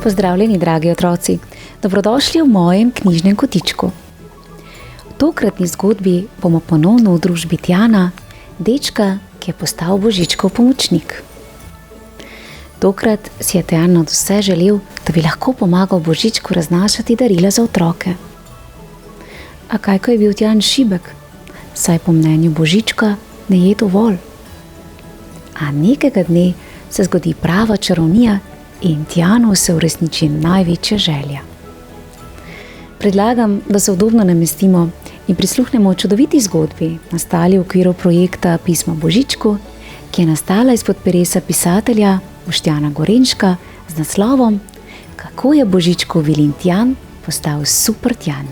Pozdravljeni, dragi otroci, dobrodošli v mojem knjižnem kotičku. V tokratni zgodbi bomo ponovno v družbi Tjana, dečka, ki je postal Božičkov pomočnik. Tokrat si je Tjan od vse želel, da bi lahko pomagal Božičku raznašati darila za otroke. A kaj, ko je bil Tjan šibek, saj po mnenju Božička ne je dovolj. A nekega dne se zgodi prava čarovnija in Tjanu se uresniči največja želja. Predlagam, da se udobno namestimo in prisluhnemo čudoviti zgodbi, nastali v okviru projekta Pismo Božičku, ki je nastala izpod peresa pisatelja Boštjana Gorenška z naslovom Kako je Božičkov Vilin Tjan postal super Tjan.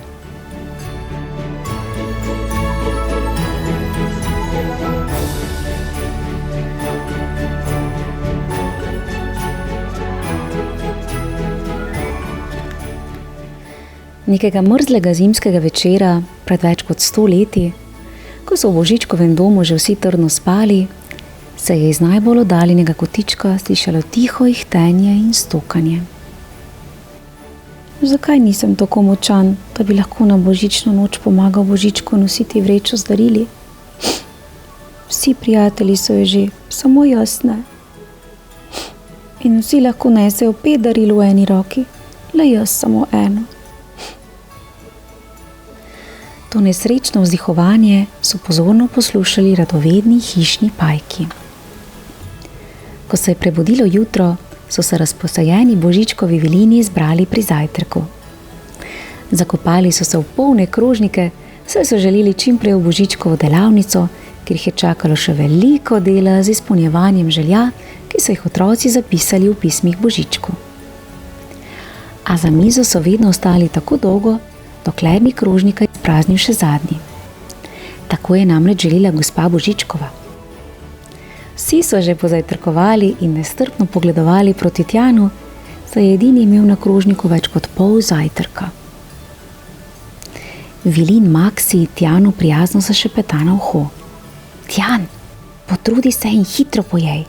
Nekega mrzlega zimskega večera pred več kot 100 leti, ko so v Božičkovem domu že vsi trdno spali, se je iz najbolj oddaljenega kotička slišalo tiho ihtenje in stokanje. Zakaj nisem tako močan, da bi lahko na božično noč pomagal Božičku nositi vrečo z darili? Vsi prijatelji so jo že, samo jaz ne. In vsi lahko nesejo 5 daril v eni roki, le jaz samo eno. To nesrečno vzdihovanje so pozorno poslušali radovedni hišni pajki. Ko se je prebudilo jutro, so se razposajeni Božičkovi vilini zbrali pri zajtrku. Zakopali so se v polne krožnike, saj so želeli čim prej v Božičkovo delavnico, kjer jih je čakalo še veliko dela z izpolnjevanjem želja, ki so jih otroci zapisali v pismih Božičku. A za mizo so vedno ostali tako dolgo, dokler ni krožnika izpraznil še zadnji. Tako je namreč želela gospa Božičkova. Vsi so že pozajtrkovali in nestrpno pogledovali proti Tjanu, saj je edini imel na krožniku več kot pol zajtrka. Vilin Maksi Tjanu prijazno zašepeta na uho. Tjan, potrudi se in hitro pojej.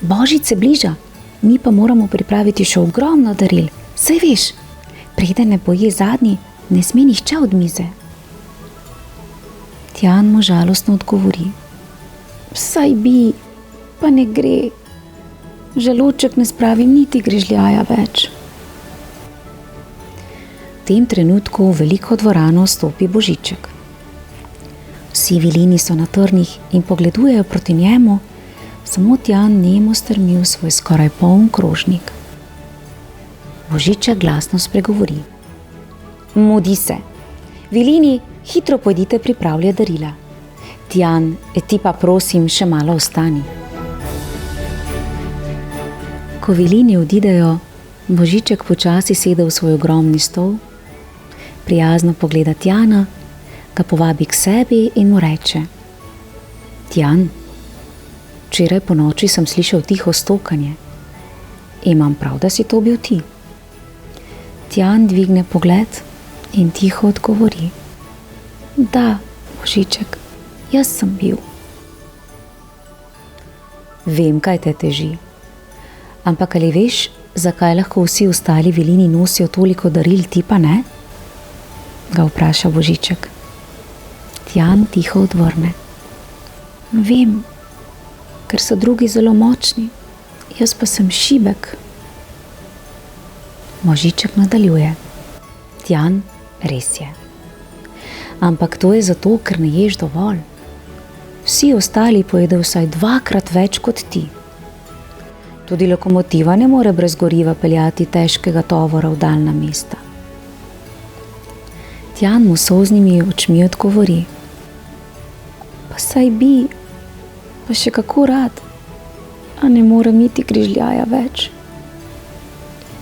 Božič se bliža, mi pa moramo pripraviti še ogromno daril, saj veš. Preden ne poje zadnji, ne sme nihče od mize. Tjan mu žalostno odgovori. Saj bi, pa ne gre. Želodček ne spravi niti grižljaja več. V tem trenutku v veliko dvorano vstopi Božiček. Vsi vilini so na trnih in pogledujejo proti njemu, samo Tjan nemo strmi v svoj skoraj poln krožnik. Božiček glasno spregovori. Mudi se. Vilini, hitro pojdite pripravljati darila. Tjan, ti pa prosim še malo ostani. Ko vilini odidejo, Božiček počasi sede v svoj ogromni stol, prijazno pogleda Tjana, ga povabi k sebi in mu reče. Tjan, včeraj ponoči sem slišal tiho stokanje. Imam prav, da si to bil ti? Tjan dvigne pogled in tiho odgovori. Da, Božiček, jaz sem bil. Vem, kaj te teži. Ampak ali veš, zakaj lahko vsi ostali vilini nosijo toliko daril, ti pa ne? Ga vpraša Božiček. Tjan tiho odvrne. Vem, ker so drugi zelo močni, jaz pa sem šibek. Božiček nadaljuje. Tjan, res je. Ampak to je zato, ker ne ješ dovolj. Vsi ostali pojedo vsaj 2-krat več kot ti. Tudi lokomotiva ne more brez goriva peljati težkega tovora v daljna mesta. Tjan mu solznimi očmi odgovori. Pa saj bi, pa še kako rad, a ne morem iti grižljaja več.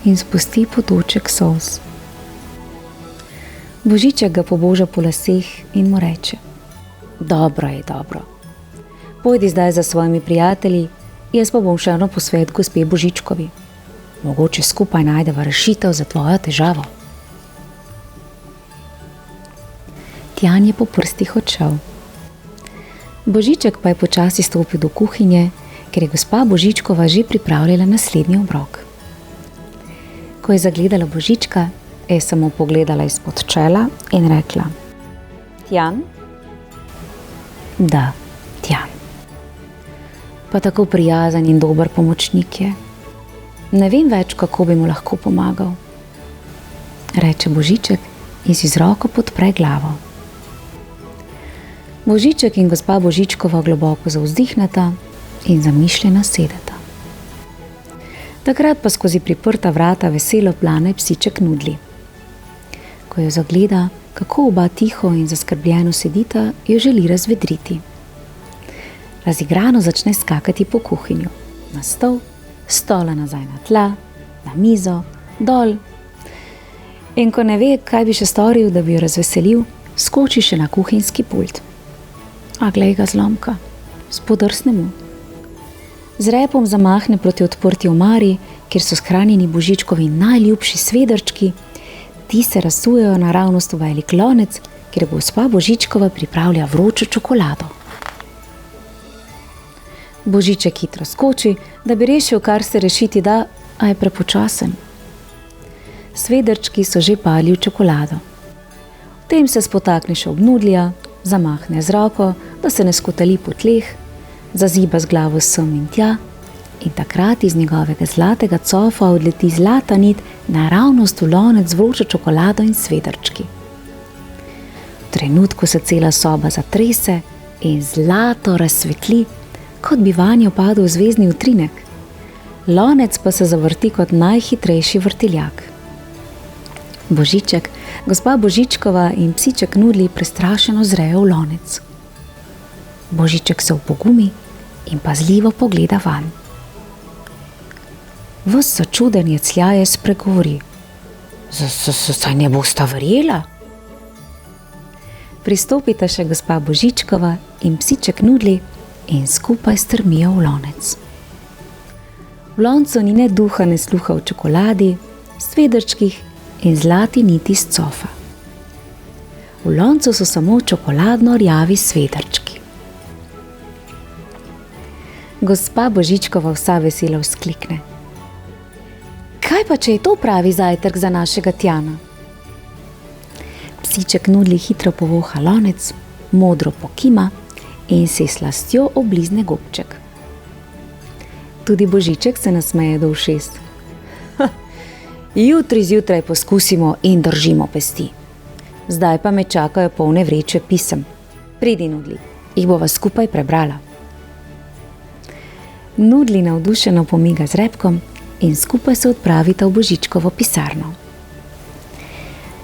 In spusti potoček solz. Božiček ga poboža po laseh in mu reče. Dobro je, dobro. Pojdi zdaj za svojimi prijatelji jaz pa bom šel na posvet gospe Božičkovi. Mogoče skupaj najdeva rešitev za tvojo težavo. Tjan je po prstih odšel. Božiček pa je počasi stopil do kuhinje, ker je gospa Božičkova že pripravljala naslednji obrok. Ko je zagledala Božička, je samo pogledala izpod čela in rekla: Tjan? Da, Tjan. Pa tako prijazen in dober pomočnik je. Ne vem več, kako bi mu lahko pomagal, reče Božiček in si z roko podpre glavo. Božiček in gospa Božičkova globoko zavzdihneta in zamišljeno sedeta. Takrat pa skozi priprta vrata veselo plane psiček Nudli. Ko jo zagleda, kako oba tiho in zaskrbljeno sedita, jo želi razvedriti. Razigrano začne skakati po kuhinju, na stol, stola nazaj na tla, na mizo, dol. In ko ne ve, kaj bi še storil, da bi jo razveselil, skoči še na kuhinjski pult. A glej ga zlomka, spodrsne mu. Z repom zamahne proti odprti omari, kjer so shranjeni Božičkovi najljubši svedrčki. Ti se razsujejo naravnost v velik lonec, kjer gospa Božičkova pripravlja vročo čokolado. Božiček hitro skoči, da bi rešil, kar se rešiti da, a je prepočasen. Svedrčki so že padli v čokolado. V tem se spotakne še ob Nudlija, zamahne z roko, da se ne skotali po tleh, zaziba z glavo sem in tja in takrat iz njegovega zlatega cofa odleti zlata nit naravnost v lonec z vročo čokolado in svedrčki. V trenutku se cela soba zatrese in zlato razsvetli, kot bi vanjo padel zvezdni utrinek. Lonec pa se zavrti kot najhitrejši vrtiljak. Božiček, gospa Božičkova in psiček Nudli prestrašeno zrejo v lonec. Božiček se opogumi in pazljivo pogleda vanj. Ves začuden jecljaje spregovori: Saj ne bosta verjela? Pristopita še gospa Božičkova in psiček Nudli in skupaj strmijo v lonec. V loncu ni ne duha ne sluha v čokoladi, svedrčkih in zlati niti z cofa. V loncu so samo čokoladno rjavi svedrčki. Gospa Božičkova vsa vesela vzklikne: Kaj pa, če je to pravi zajtrk za našega Tjana? Psiček Nudli hitro povoha lonec, modro pokima in se slastjo oblizne gobček. Tudi Božiček se nasmeje do ušes. Jutri zjutraj poskusimo in držimo pesti. Zdaj pa me čakajo polne vreče pisem. Pridi, Nudli, jih bova skupaj prebrala. Nudli navdušeno pomiga z repkom in skupaj se odpravita v Božičkovo pisarno.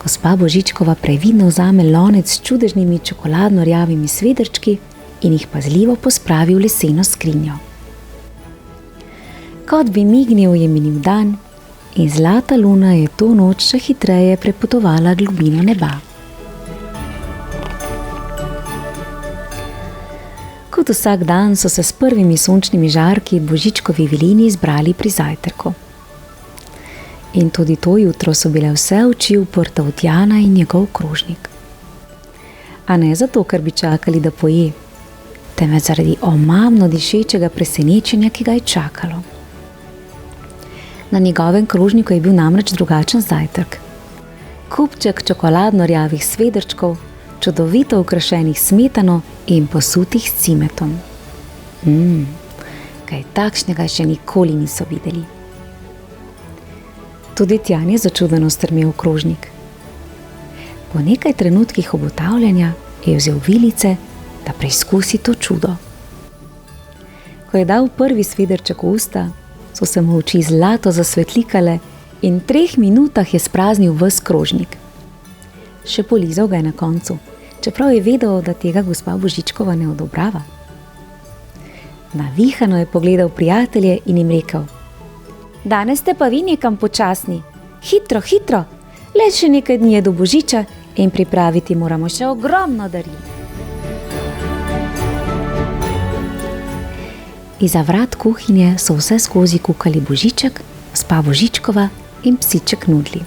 Gospa Božičkova previdno vzame lonec s čudežnimi čokoladno-rjavimi svedrčki in jih pazljivo pospravi v leseno skrinjo. Kot bi mignil, je minil dan in zlata luna je to noč še hitreje prepotovala globino neba. Kot vsak dan so se s prvimi sončnimi žarki Božičkovi vilini zbrali pri zajtrku. In tudi to jutro so bile vse oči uprte v Tjana in njegov krožnik. A ne zato, ker bi čakali, da poje, temveč zaradi omamno dišečega presenečenja, ki ga je čakalo. Na njegovem krožniku je bil namreč drugačen zajtrk. Kupček čokoladno-rjavih svedrčkov, čudovito okrašenih smetano in posutih s cimetom. Kaj takšnega še nikoli niso videli. Tudi Tjan je začudeno strmel v krožnik. Po nekaj trenutkih obotavljanja je vzel vilice, da preizkusi to čudo. Ko je dal prvi svedrček v usta, so se mu oči zlato zasvetlikale in v 3 minutah je spraznil ves krožnik. Še polizal ga je na koncu, čeprav je vedel, da tega gospa Božičkova ne odobrava. Navihano je pogledal prijatelje in jim rekel: Danes ste pa vi nekam počasni. Hitro, hitro, le še nekaj dni je do Božiča in pripraviti moramo še ogromno daril. Izza vrat kuhinje so vse skozi kukali Božiček, gospa Božičkova in psiček Nudli.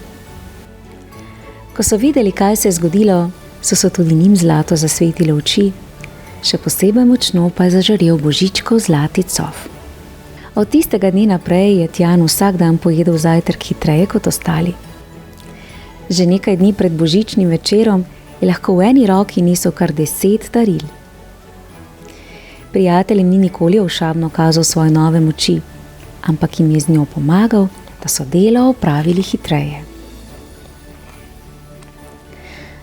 Ko so videli, kaj se je zgodilo, so se tudi njim zlato zasvetile oči, še posebej močno pa je zažarel Božičkov zlati cof. Od tistega dne naprej je Tjan vsak dan pojedel zajtrk hitreje kot ostali. Že nekaj dni pred božičnim večerom je lahko v eni roki nesel kar 10 daril. Prijateljem ni nikoli ošabno kazal svoje nove moči, ampak jim je z njo pomagal, da so delo opravili hitreje.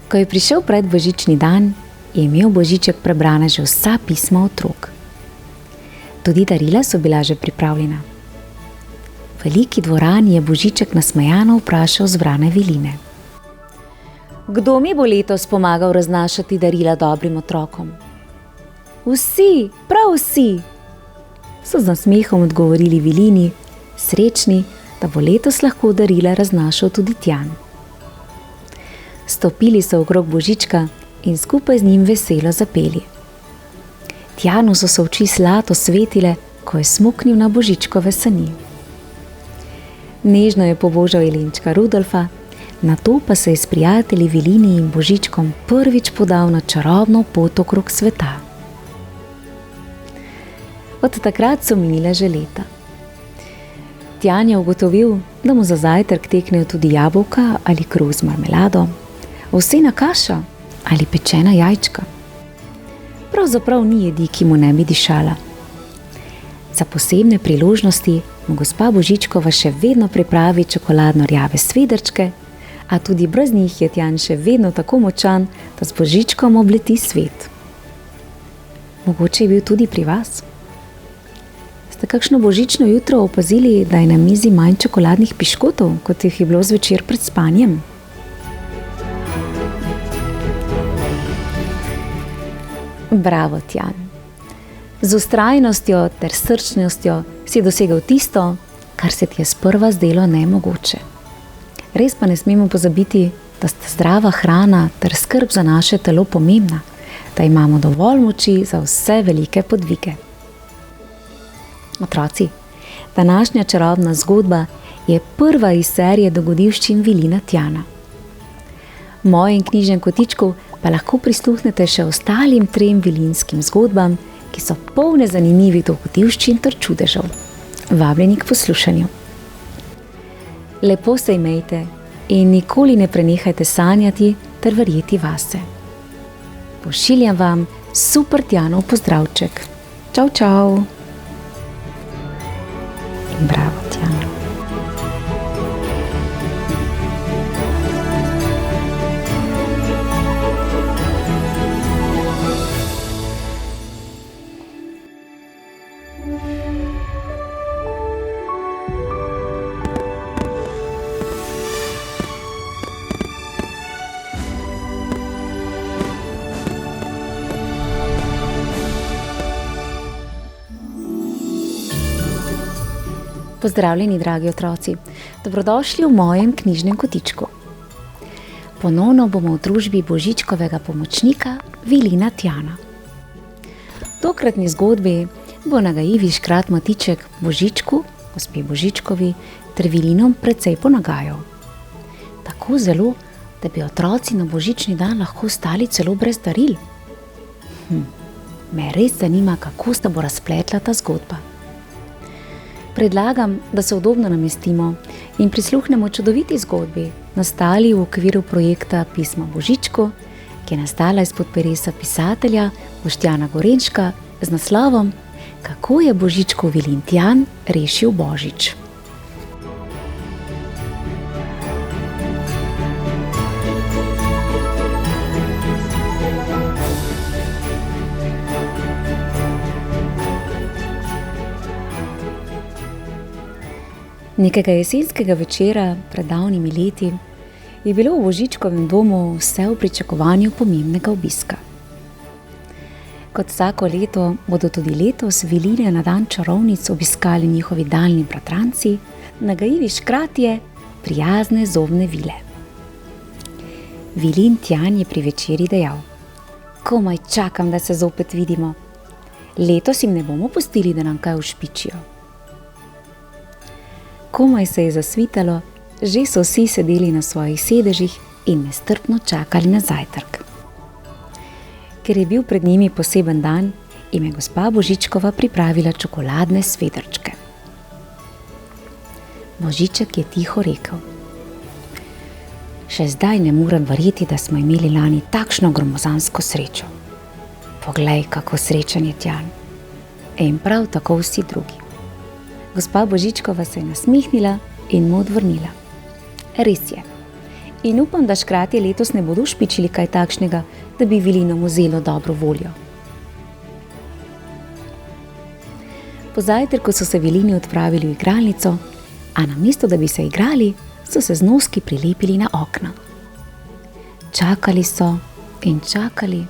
Ko je prišel predbožični dan, je imel Božiček prebrana že vsa pisma otrok. Tudi darila so bila že pripravljena. V veliki dvorani je Božiček nasmejano vprašal zbrane Viline. Kdo mi bo letos pomagal raznašati darila dobrim otrokom? Vsi, prav vsi, so z nasmehom odgovorili Vilini, srečni, da bo letos lahko darila raznašal tudi Tjan. Stopili so okrog Božička in skupaj z njim veselo zapeli. Tjanu so se oči zlato svetile, ko je smuknil na Božičkove sani. Nežno je pobožal jelenčka Rudolfa, nato pa se je s prijatelji Vilini in Božičkom prvič podal na čarobno pot okrog sveta. Od takrat so minile že leta. Tjan je ugotovil, da mu za zajtrk teknejo tudi jabolka ali kruh z marmelado, ovsena kaša ali pečena jajčka. Pravzaprav ni jedi, ki mu ne bi dišala. Za posebne priložnosti mu gospa Božičkova še vedno pripravi čokoladno rjave svedrčke, a tudi brez njih je Tjan še vedno tako močan, da z Božičkom obleti svet. Mogoče je bil tudi pri vas? Ste kakšno božično jutro opazili, da je na mizi manj čokoladnih piškotov, kot jih je bilo zvečer pred spanjem? Bravo, Tjan. Z vztrajnostjo ter srčnostjo si dosegel tisto, kar se ti je sprva zdelo nemogoče. Res pa ne smemo pozabiti, da sta zdrava hrana ter skrb za naše telo pomembna, da imamo dovolj moči za vse velike podvige. Otroci, današnja čarobna zgodba je prva iz serije dogodivščin Vilina Tjana. V mojem knjižnem kotičku pa lahko prisluhnete še ostalim 3 vilinskim zgodbam, ki so polne zanimivih dogodivščin ter čudežev. Vabljeni k poslušanju. Lepo se imejte in nikoli ne prenehajte sanjati ter verjeti vase. Pošiljam vam super Tjanov pozdravček. Čau, čau. In bravo, Tjan. Pozdravljeni, dragi otroci, dobrodošli v mojem knjižnem kotičku. Ponovno bomo v družbi Božičkovega pomočnika Vilina Tjana. V tokratni zgodbi bo nagajivi škrat Matiček Božičku, gospe Božičkovi ter Vilinom precej ponagajal. Tako zelo, da bi otroci na božični dan lahko ostali celo brez daril. Me res zanima, kako se bo razpletla ta zgodba. Predlagam, da se udobno namestimo in prisluhnemo čudoviti zgodbi, nastali v okviru projekta Pisma Božičku, ki je nastala izpod peresa pisatelja Boštjana Gorenška z naslovom Kako je Božičkov Vilin Tjan rešil Božič. Nekega jesenskega večera pred davnimi leti je bilo v Božičkovem domu vse v pričakovanju pomembnega obiska. Kot vsako leto bodo tudi letos Viline na dan čarovnic obiskali njihovi daljni bratranci, nagajivi škratje, prijazne zobne vile. Vilin Tjan je pri večeri dejal: Komaj čakam, da se zopet vidimo. Letos jim ne bomo pustili, da nam kaj ušpičijo. Komaj se je zasvitalo, že so vsi sedeli na svojih sedežih in nestrpno čakali na zajtrk. Ker je bil pred njimi poseben dan, jim je gospa Božičkova pripravila čokoladne svedrčke. Božiček je tiho rekel: Še zdaj ne morem verjeti, da smo imeli lani takšno gromozansko srečo. Poglej, kako srečen je Tjan. In prav tako vsi drugi. Gospa Božičkova se je nasmehnila in mu odvrnila: Res je. In upam, da škratje letos ne bodo špičili kaj takšnega, da bi Vilinom vzelo dobro voljo. Po zajtrku so se Vilini odpravili v igralnico, a namesto da bi se igrali, so se z noski prilepili na okna. Čakali so in čakali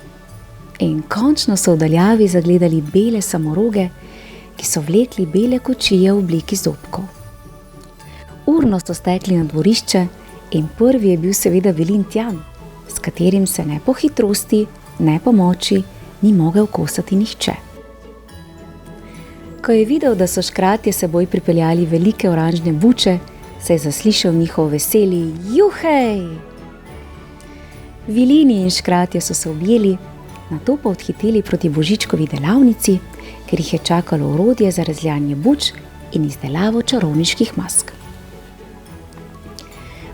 in končno so v daljavi zagledali bele samoroge, ki so vlekli bele kočije v obliki zobkov. Urno so stekli na dvorišče in prvi je bil seveda Vilin Tjan, s katerim se ne po hitrosti, ne po moči ni mogel kosati nihče. Ko je videl, da so škratje seboj pripeljali velike oranžne buče, se je zaslišal njihov veseli juhej. Vilini in škratje so se objeli, nato pa odhiteli proti Božičkovi delavnici, ker jih je čakalo orodje za rezljanje buč in izdelavo čarovniških mask.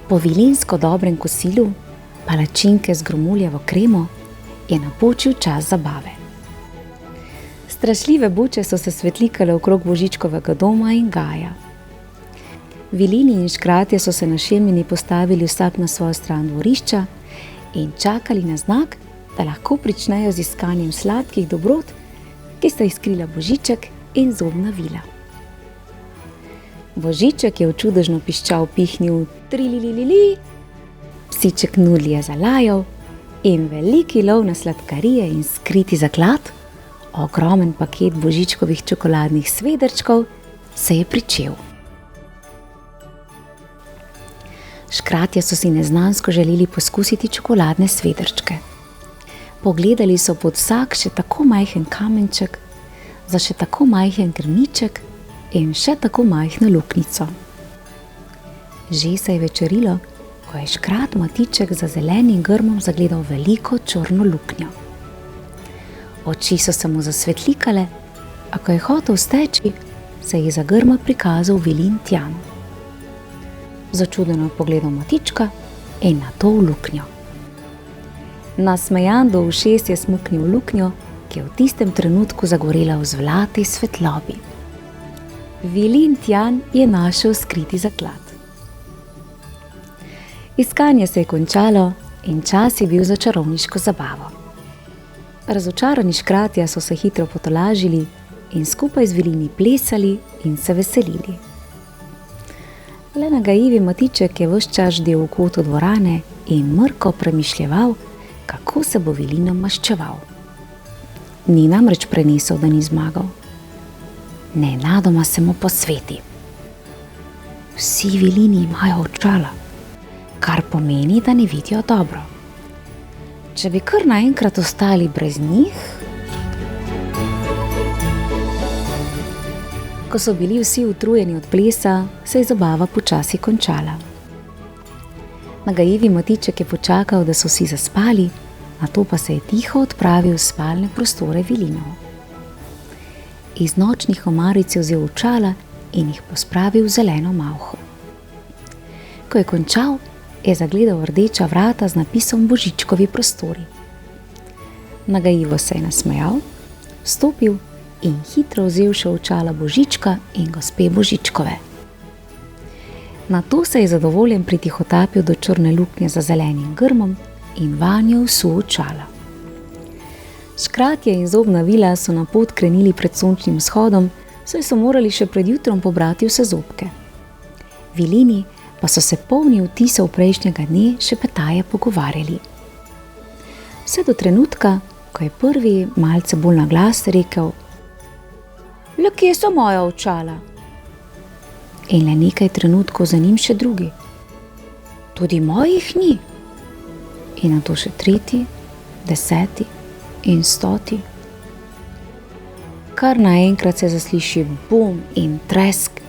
Po vilinsko dobrem kosilu, palačinke z gromuljevo kremo, je napočil čas zabave. Strašljive buče so se svetlikale okrog Božičkovega doma in gaja. Vilini in škratje so se našemljeni postavili vsak na svojo stran dvorišča in čakali na znak, da lahko pričnejo z iskanjem sladkih dobrot, ki sta jih skrila Božiček in zobna vila. Božiček je v čudežno piščal pihnil trililili, psiček Nurli je zalajal in veliki lov na sladkarije in skriti zaklad, ogromen paket Božičkovih čokoladnih svedrčkov, se je pričel. Škratje so si neznansko želeli poskusiti čokoladne svedrčke. Pogledali so pod vsak še tako majhen kamenček, za še tako majhen grmiček in še tako majhno luknjico. Že se je večerilo, ko je škrat Matiček za zelenim grmom zagledal veliko črno luknjo. Oči so se mu zasvetlikale, a ko je hotel steči, se je za grma prikazal Vilin Tjan. Začudeno je pogledal Matička in nato v luknjo. Nasmejan do ušes je smuknil v luknjo, ki je v tistem trenutku zagorela v zlati svetlobi. Vilin Tjan je našel skriti zaklad. Iskanje se je končalo in čas je bil za čarovniško zabavo. Razočarani škratja so se hitro potolažili in skupaj z Vilini plesali in se veselili. Le nagajivi Matiček je ves čas ždel v kotu dvorane in mrko premišljeval, kako se bo Vilinom maščeval. Ni namreč prenesel, da ni zmagal. Nenadoma se mu posveti. Vsi Vilini imajo očala, kar pomeni, da ne vidijo dobro. Če bi kar naenkrat ostali brez njih. Ko so bili vsi utrujeni od plesa, se je zabava počasi končala. Nagajivi Matiček je počakal, da so vsi zaspali, nato pa se je tiho odpravil v spalne prostore Vilinov. Iz nočnih omaric je vzel očala in jih pospravil v zeleno malho. Ko je končal, je zagledal rdeča vrata z napisom Božičkovi prostori. Nagajivo se je nasmejal, vstopil in hitro vzel še očala Božička in gospe Božičkove. Nato se je zadovoljen pritihotapil do črne luknje za zelenim grmom in vanjo vsul očala. Škratje in zobna vila so na pot krenili pred sončnim vzhodom, saj so morali še pred jutrom pobrati vse zobke. Vilini pa so se polni vtisov prejšnjega dne šepetaje pogovarjali. Vse do trenutka, ko je prvi malce bolj na glas rekel: Le kje so moja očala? In le nekaj trenutkov za njim še drugi: Tudi mojih ni. In nato še tretji, 10. in 100. Kar naenkrat se zasliši bum in tresk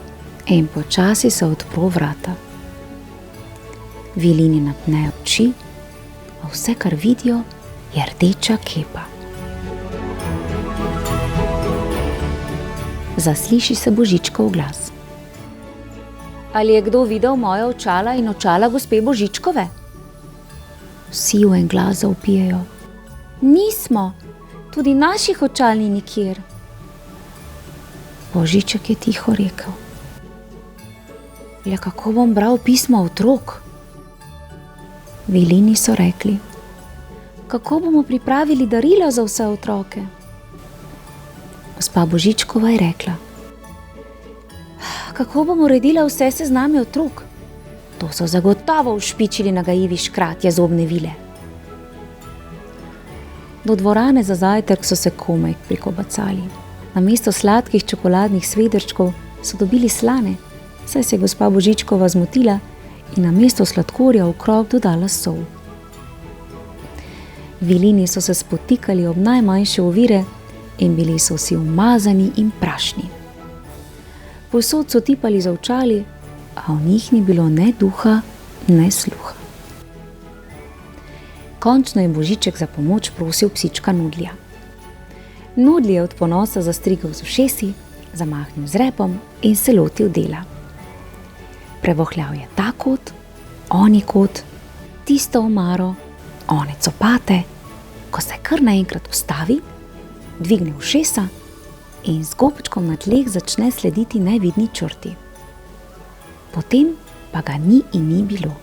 in počasi se odpro vrata. Vilini napne oči, a vse, kar vidijo, je rdeča kepa. Zasliši se Božičkov glas. Ali je kdo videl moja očala in očala gospe Božičkove? Vsi v en glas zavpijejo. Nismo, tudi naših očal ni nikjer. Božiček je tiho rekel. Le kako bom bral pismo otrok? Vilini so rekli. Kako bomo pripravili darila za vse otroke? Gospa Božičkova je rekla. Kako bomo uredila vse sezname otrok? To so zagotovo ušpičili nagajivi škratje zobne vile. Do dvorane za zajtrk so se komaj prikobacali. Namesto sladkih čokoladnih svedrčkov so dobili slane, saj se je gospa Božičkova zmotila in namesto sladkorja v krog dodala sol. Vilini so se spotikali ob najmanjše ovire in bili so vsi umazani in prašni. Povsod so tipali za očali, a v njih ni bilo ne duha, ne sluha. Končno je Božiček za pomoč prosil psička Nudlja. Nudlj je od ponosa zastrigel z ušesi, zamahnil z repom in se lotil dela. Prevohljal je ta kot, oni kot, tisto omaro, one copate, ko se kar naenkrat ustavi, dvigne ušesa in z gobčkom na tleh začne slediti nevidni črti. Potem pa ga ni in ni bilo.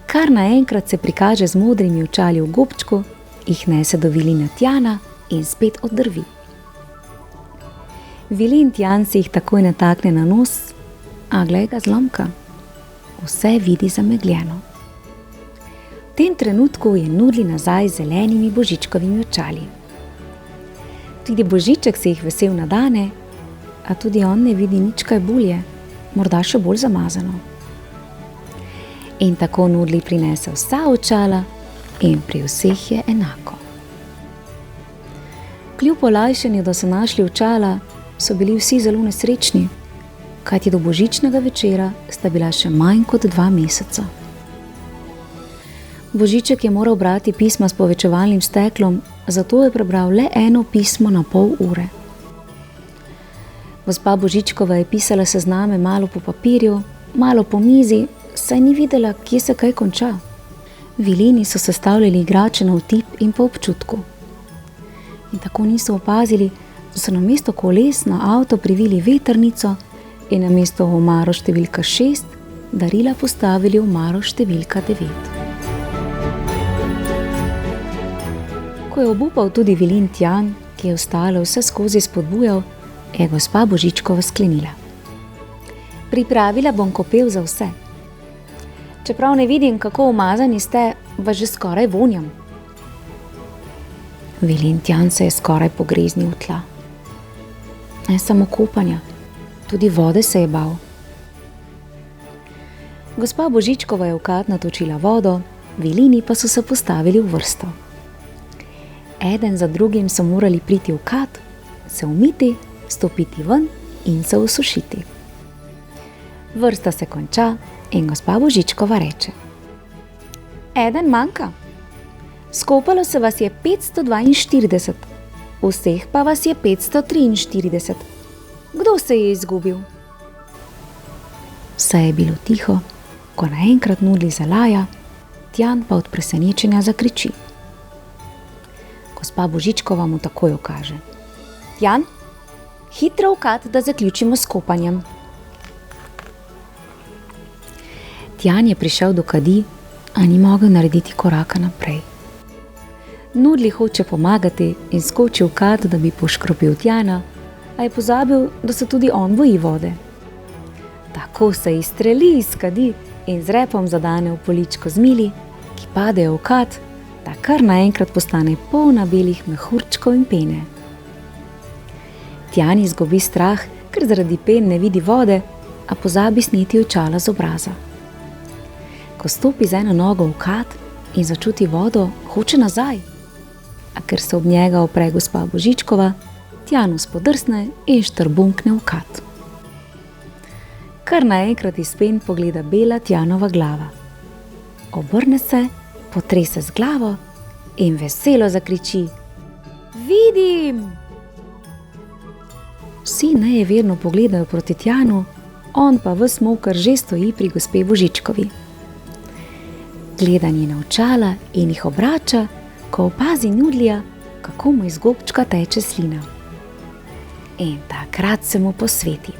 Kar naenkrat se prikaže z modrimi očali v gobčku, jih nese do Vilina Tjana in spet oddrvi. Vilin Tjan si jih takoj natakne na nos, a glej ga zlomka, vse vidi zamegljeno. V tem trenutku je Nudli nazaj z zelenimi Božičkovimi očali. Tudi Božiček se jih vesel nadane, a tudi on ne vidi nič kaj bolje, morda še bolj zamazano. In tako Nudli prinese vsa očala in pri vseh je enako. Kljub olajšanju, da so našli očala, so bili vsi zelo nesrečni, kajti do božičnega večera sta bila še manj kot 2 meseca. Božiček je moral brati pisma s povečevalnim steklom, zato je prebral le eno pismo na pol ure. Gospa Božičkova je pisala sezname malo po papirju, malo po mizi, saj ni videla, kje se kaj konča. Vilini so sestavljali igrače na vtip in po občutku. In tako niso opazili, da so namesto koles na avto privili vetrnico in namesto v omaro številka 6 darila postavili v omaro številka 9. Ko je obupal tudi Vilin Tjan, ki je ostale vse skozi spodbujal, je gospa Božičkova sklenila. Pripravila bom kopel za vse. Čeprav ne vidim, kako umazani ste, vas že skoraj vonjam. Vilin Tjan se je skoraj pogreznil v tla. Ne samo kopanja, tudi vode se je bal. Gospa Božičkova je v kad natočila vodo, Vilini pa so se postavili v vrsto. Eden za drugim so morali priti v kad, se umiti, stopiti ven in se osušiti. Vrsta se konča in gospa Božičkova reče: Eden manjka. Skopalo se vas je 542, vseh pa vas je 543. Kdo se je izgubil? Vse je bilo tiho, ko naenkrat Nudli zalaja, Tjan pa od presenečenja zakriči. Gospa Božičkova mu takoj ukaže: Tjan, hitro v kad, da zaključimo s kopanjem. Tjan je prišel do kadi, a ni mogel narediti koraka naprej. Nudli hoče pomagati in skoči v kad, da bi poškropil Tjana, a je pozabil, da se tudi on boji vode. Tako se izstreli iz kadi in z repom zadane v poličko zmili, ki padejo v kad, da kar naenkrat postane polna belih mehurčkov in pene. Tjan izgubi strah, ker zaradi pen ne vidi vode, a pozabi sneti očala z obraza. Ko stopi z eno nogo v kad in začuti vodo, hoče nazaj, a ker se ob njega opre gospa Božičkova, Tjanu spodrsne in štrbunkne v kat. Kar naenkrat iz pen pogleda bela Tjanova glava. Obrne se, potrese z glavo in veselo zakriči: Vidim! Vsi nejeverno pogledajo proti Tjanu, on pa ves mokr že stoji pri gospe Božičkovi. Gleda njena očala in jih obrača, ko opazi Nudlija, kako mu iz gobčka teče slina. In takrat se mu posveti.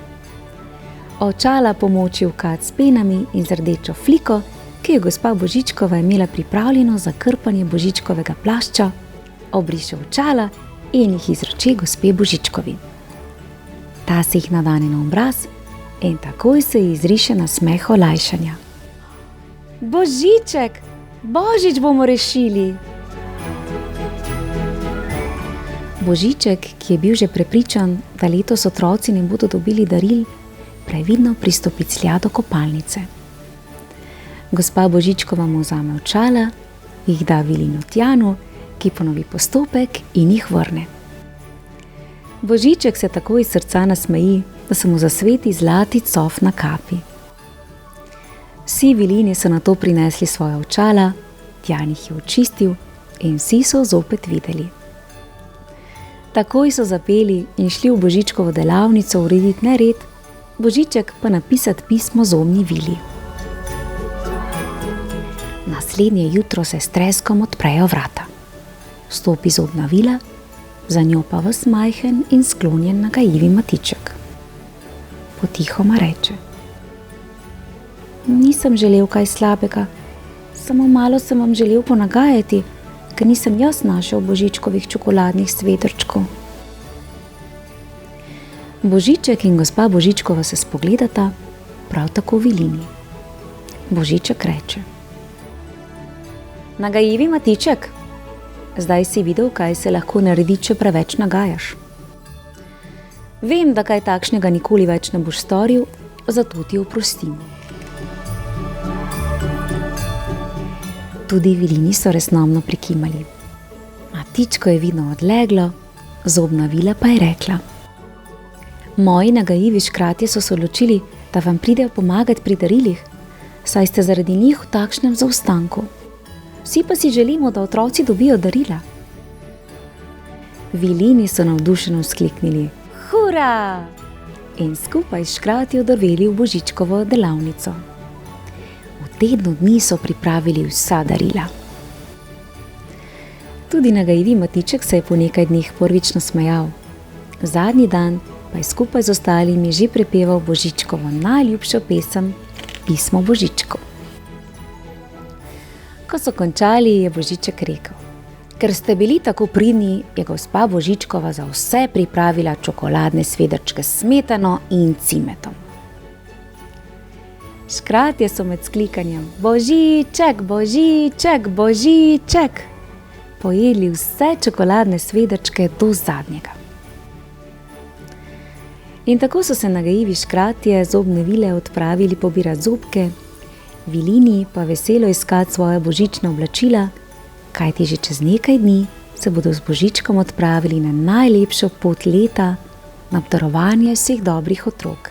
Očala pomoči v kat s penami in z rdečo fliko, ki je gospa Božičkova imela pripravljeno za krpanje Božičkovega plašča, obriše očala in jih izroči gospe Božičkovi. Ta se jih nadane na obraz in takoj se ji izriše nasmeh olajšanja. Božiček, Božič bomo rešili! Božiček, ki je bil že prepričan, da letos otroci ne bodo dobili daril, previdno pristopiclja do kopalnice. Gospa Božičkova mu vzame očala, jih da Vilinu Tjanu, ki ponovi postopek in jih vrne. Božiček se tako iz srca nasmeji, da se mu zasveti zlati cof na kapi. Vsi Vilini so nato prinesli svoja očala, Tjan jih je očistil in vsi so zopet videli. Takoj so zapeli in šli v Božičkovo delavnico urediti nered, Božiček pa napisati pismo zobni Vili. Naslednje jutro se s treskom odprejo vrata. Vstopi zobna Vila, za njo pa ves majhen in sklonjen nagajivi Matiček. Potihoma reče: Nisem želel kaj slabega, samo malo sem vam želel ponagajati, ker nisem jaz našel Božičkovih čokoladnih svedrčkov. Božiček in gospa Božičkova se spogledata, prav tako Vilini. Božiček reče: Nagajivi Matiček, zdaj si videl, kaj se lahko naredi, če preveč nagajaš. Vem, da kaj takšnega nikoli več ne boš storil, zato ti oprostim. Tudi Vilini so resnomno prikimali. Matičko je vidno odleglo, zobna Vila pa je rekla: Moji nagajivi škratje so se odločili, da vam pridejo pomagati pri darilih, saj ste zaradi njih v takšnem zaostanku. Vsi pa si želimo, da otroci dobijo darila. Vilini so navdušeno vzkliknili: Hura! In skupaj s škratji odrveli v Božičkovo delavnico. V tednu dni so pripravili vsa darila. Tudi nagajivi Matiček se je po nekaj dneh prvič nasmejal. Zadnji dan pa je skupaj z ostalimi že prepeval Božičkovo najljubšo pesem, Pismo Božičku. Ko so končali, je Božiček rekel: Ker ste bili tako pridni, je gospa Božičkova za vse pripravila čokoladne svedrčke s smetano in cimetom. Škratje so med vzklikanjem Božiček, Božiček, Božiček pojedli vse čokoladne svedrčke do zadnjega. In tako so se nagajivi škratje zobne Vile odpravili pobirati zobke, Vilini pa veselo iskati svoja božična oblačila, kajti že čez nekaj dni se bodo z Božičkom odpravili na najlepšo pot leta, na obdarovanje vseh dobrih otrok.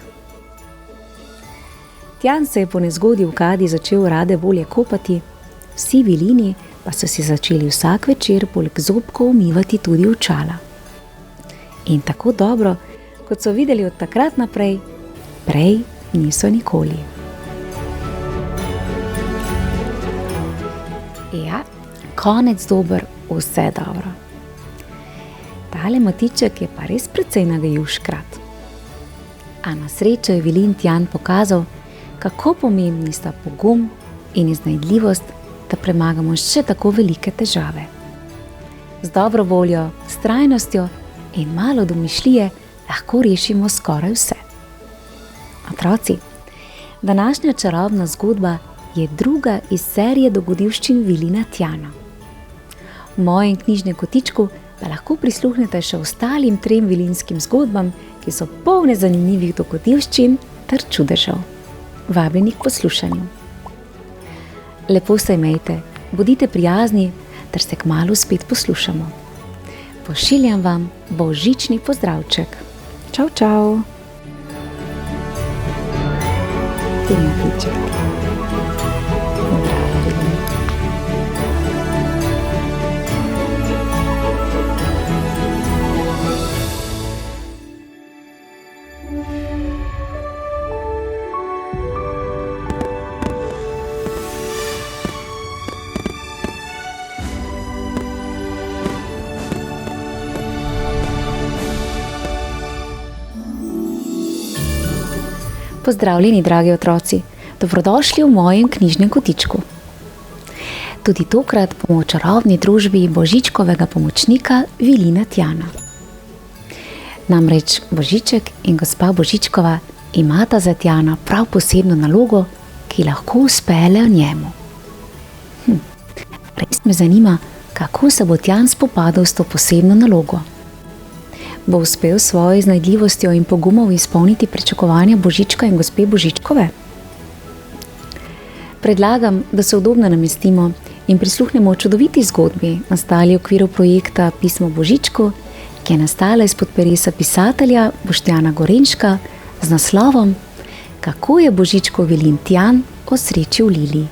Tjan se je po nezgodi v kadi začel rade volje kopati, vsi Vilini pa so si začeli vsak večer poleg zobkov umivati tudi očala. In tako dobro, kot so videli od takrat naprej, prej niso nikoli. Ja, konec dober, vse dobro. Tale Matiček je pa res precej nagajil škrat. A na srečo je Vilin Tjan pokazal, kako pomembni sta pogum in iznajdljivost, da premagamo še tako velike težave. Z dobro voljo, vztrajnostjo in malo domišljije lahko rešimo skoraj vse. Otroci, današnja čarobna zgodba je druga iz serije dogodivščin Vilina Tjana. V mojem knjižnem kotičku pa lahko prisluhnete še ostalim 3 vilinskim zgodbam, ki so polne zanimivih dogodivščin ter čudežev. Vabljeni k poslušanju. Lepo se imejte, bodite prijazni, ter se kmalu spet poslušamo. Pošiljam vam božični pozdravček. Čau, čau. Pozdravljeni, dragi otroci, dobrodošli v mojem knjižnem kotičku. Tudi tokrat bomo v čarobni družbi Božičkovega pomočnika Vilina Tjana. Namreč Božiček in gospa Božičkova imata za Tjana prav posebno nalogo, ki lahko uspele njemu. Res me zanima, kako se bo Tjan spopadal s to posebno nalogo. Bo uspel s svojo iznajdljivostjo in pogumom izpolniti pričakovanja Božička in gospe Božičkove? Predlagam, da se udobno namestimo in prisluhnemo čudoviti zgodbi, nastali v okviru projekta Pismo Božičku, ki je nastala izpod peresa pisatelja Boštjana Gorenška z naslovom Kako je Božičkov Vilin Tjan osrečil Lili.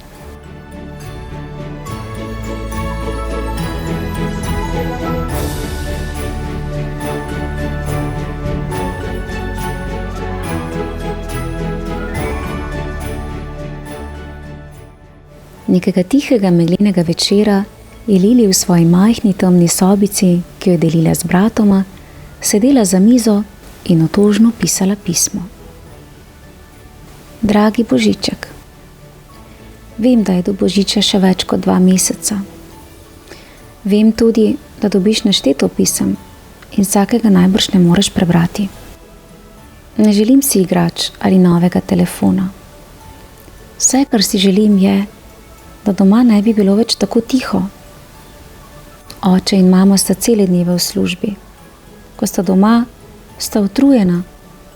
Nekega tihega meglenega večera je Lili v svoji majhni temni sobici, ki jo je delila z bratoma, sedela za mizo in otožno pisala pismo. Dragi Božiček, vem, da je do Božiča še več kot 2 meseca. Vem tudi, da dobiš nešteto pisem in vsakega najbrž ne moreš prebrati. Ne želim si igrač ali novega telefona. Vse, kar si želim, je, da doma ne bi bilo več tako tiho. Oče in mama sta cele dneve v službi. Ko sta doma, sta utrujena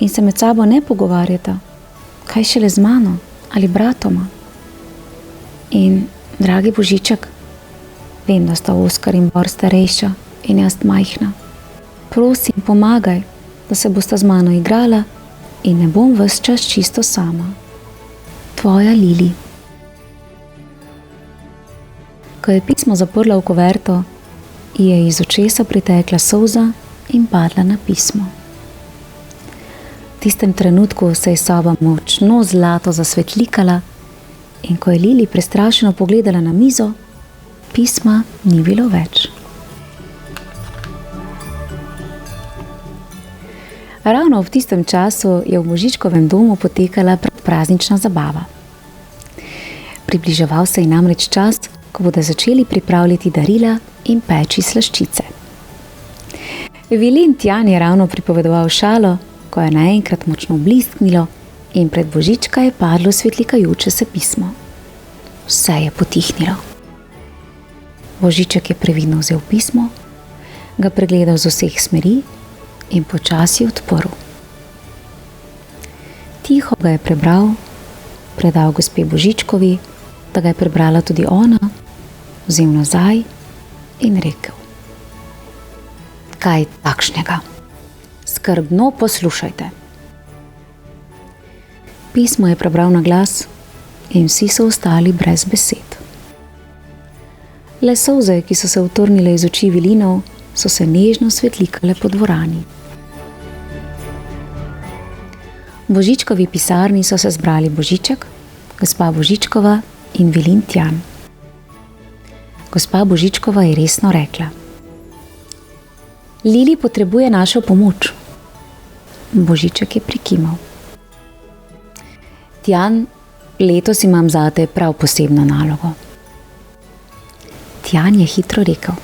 in se med sabo ne pogovarjata, kaj šele z mano ali bratoma. In, dragi Božiček, vem, da sta Oskar in Bor starejša in jaz majhna. Prosim, pomagaj, da se bosta z mano igrala in ne bom ves čas čisto sama. Tvoja Lili. Ko je pismo zaprla v kuverto, ji je iz očesa pritekla solza in padla na pismo. V tistem trenutku se je soba močno zlato zasvetlikala in ko je Lili prestrašeno pogledala na mizo, pisma ni bilo več. Ravno v tistem času je v Božičkovem domu potekala predpraznična zabava. Približeval se je namreč čas, ko bodo začeli pripravljati darila in peči slaščice. Vilin Tjan je ravno pripovedoval šalo, ko je naenkrat močno blisknilo in pred Božička je padlo svetlikajoče se pismo. Vse je potihnilo. Božiček je previdno vzel pismo, ga pregledal z vseh smeri in počasi odprl. Tiho ga je prebral, predal gospe Božičkovi, da ga je prebrala tudi ona, vzel nazaj in rekel: Kaj takšnega? Skrbno poslušajte. Pismo je prebral na glas in vsi so ostali brez besed. Le solze, ki so se utrnile iz oči Vilinov, so se nežno svetlikale po dvorani. V Božičkovi pisarni so se zbrali Božiček, gospa Božičkova in Vilin Tjan. Gospa Božičkova je resno rekla: Lili potrebuje našo pomoč. Božiček je prikimal. Tjan, letos imam zate prav posebno nalogo. Tjan je hitro rekel: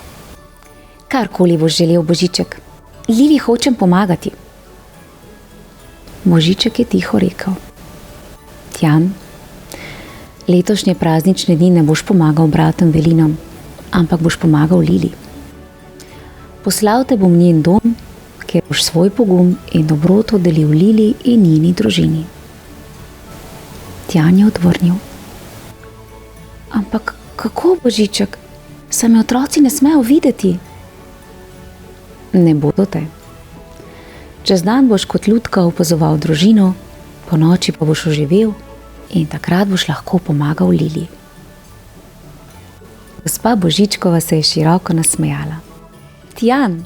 Karkoli boš želel, Božiček, Lili hočem pomagati. Božiček je tiho rekel: Tjan, letošnje praznične dni ne boš pomagal bratom Vilinom, ampak boš pomagal Lili. Poslal te bom njen dom, kjer boš svoj pogum in dobroto delil Lili in njeni družini. Tjan je odvrnil: Ampak kako, Božiček, saj me otroci ne smejo videti? ne bodo te. Čez dan boš kot lutka opazoval družino, po noči pa boš oživel in takrat boš lahko pomagal Lili. Gospa Božičkova se je široko nasmejala. Tjan,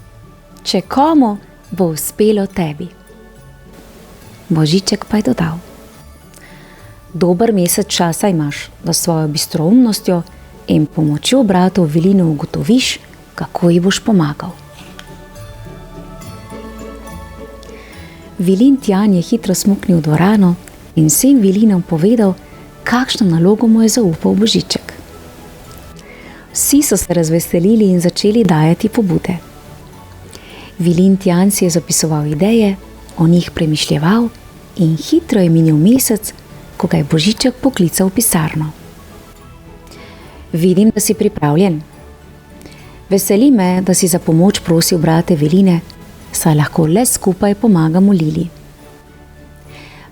če komu, bo uspelo tebi. Božiček pa je dodal. Dober mesec časa imaš, da s svojo bistroumnostjo in pomočjo bratov Vilinu ugotoviš, kako ji boš pomagal. Vilin Tjan je hitro smuknil v dvorano in vsem Vilinom povedal, kakšno nalogo mu je zaupal Božiček. Vsi so se razveselili in začeli dajati pobude. Vilin Tjan si je zapisoval ideje, o njih premišljeval in hitro je minil mesec, ko ga je Božiček poklical v pisarno. Vidim, da si pripravljen. Veseli me, da si za pomoč prosil brate Viline, saj lahko le skupaj pomagamo Lili.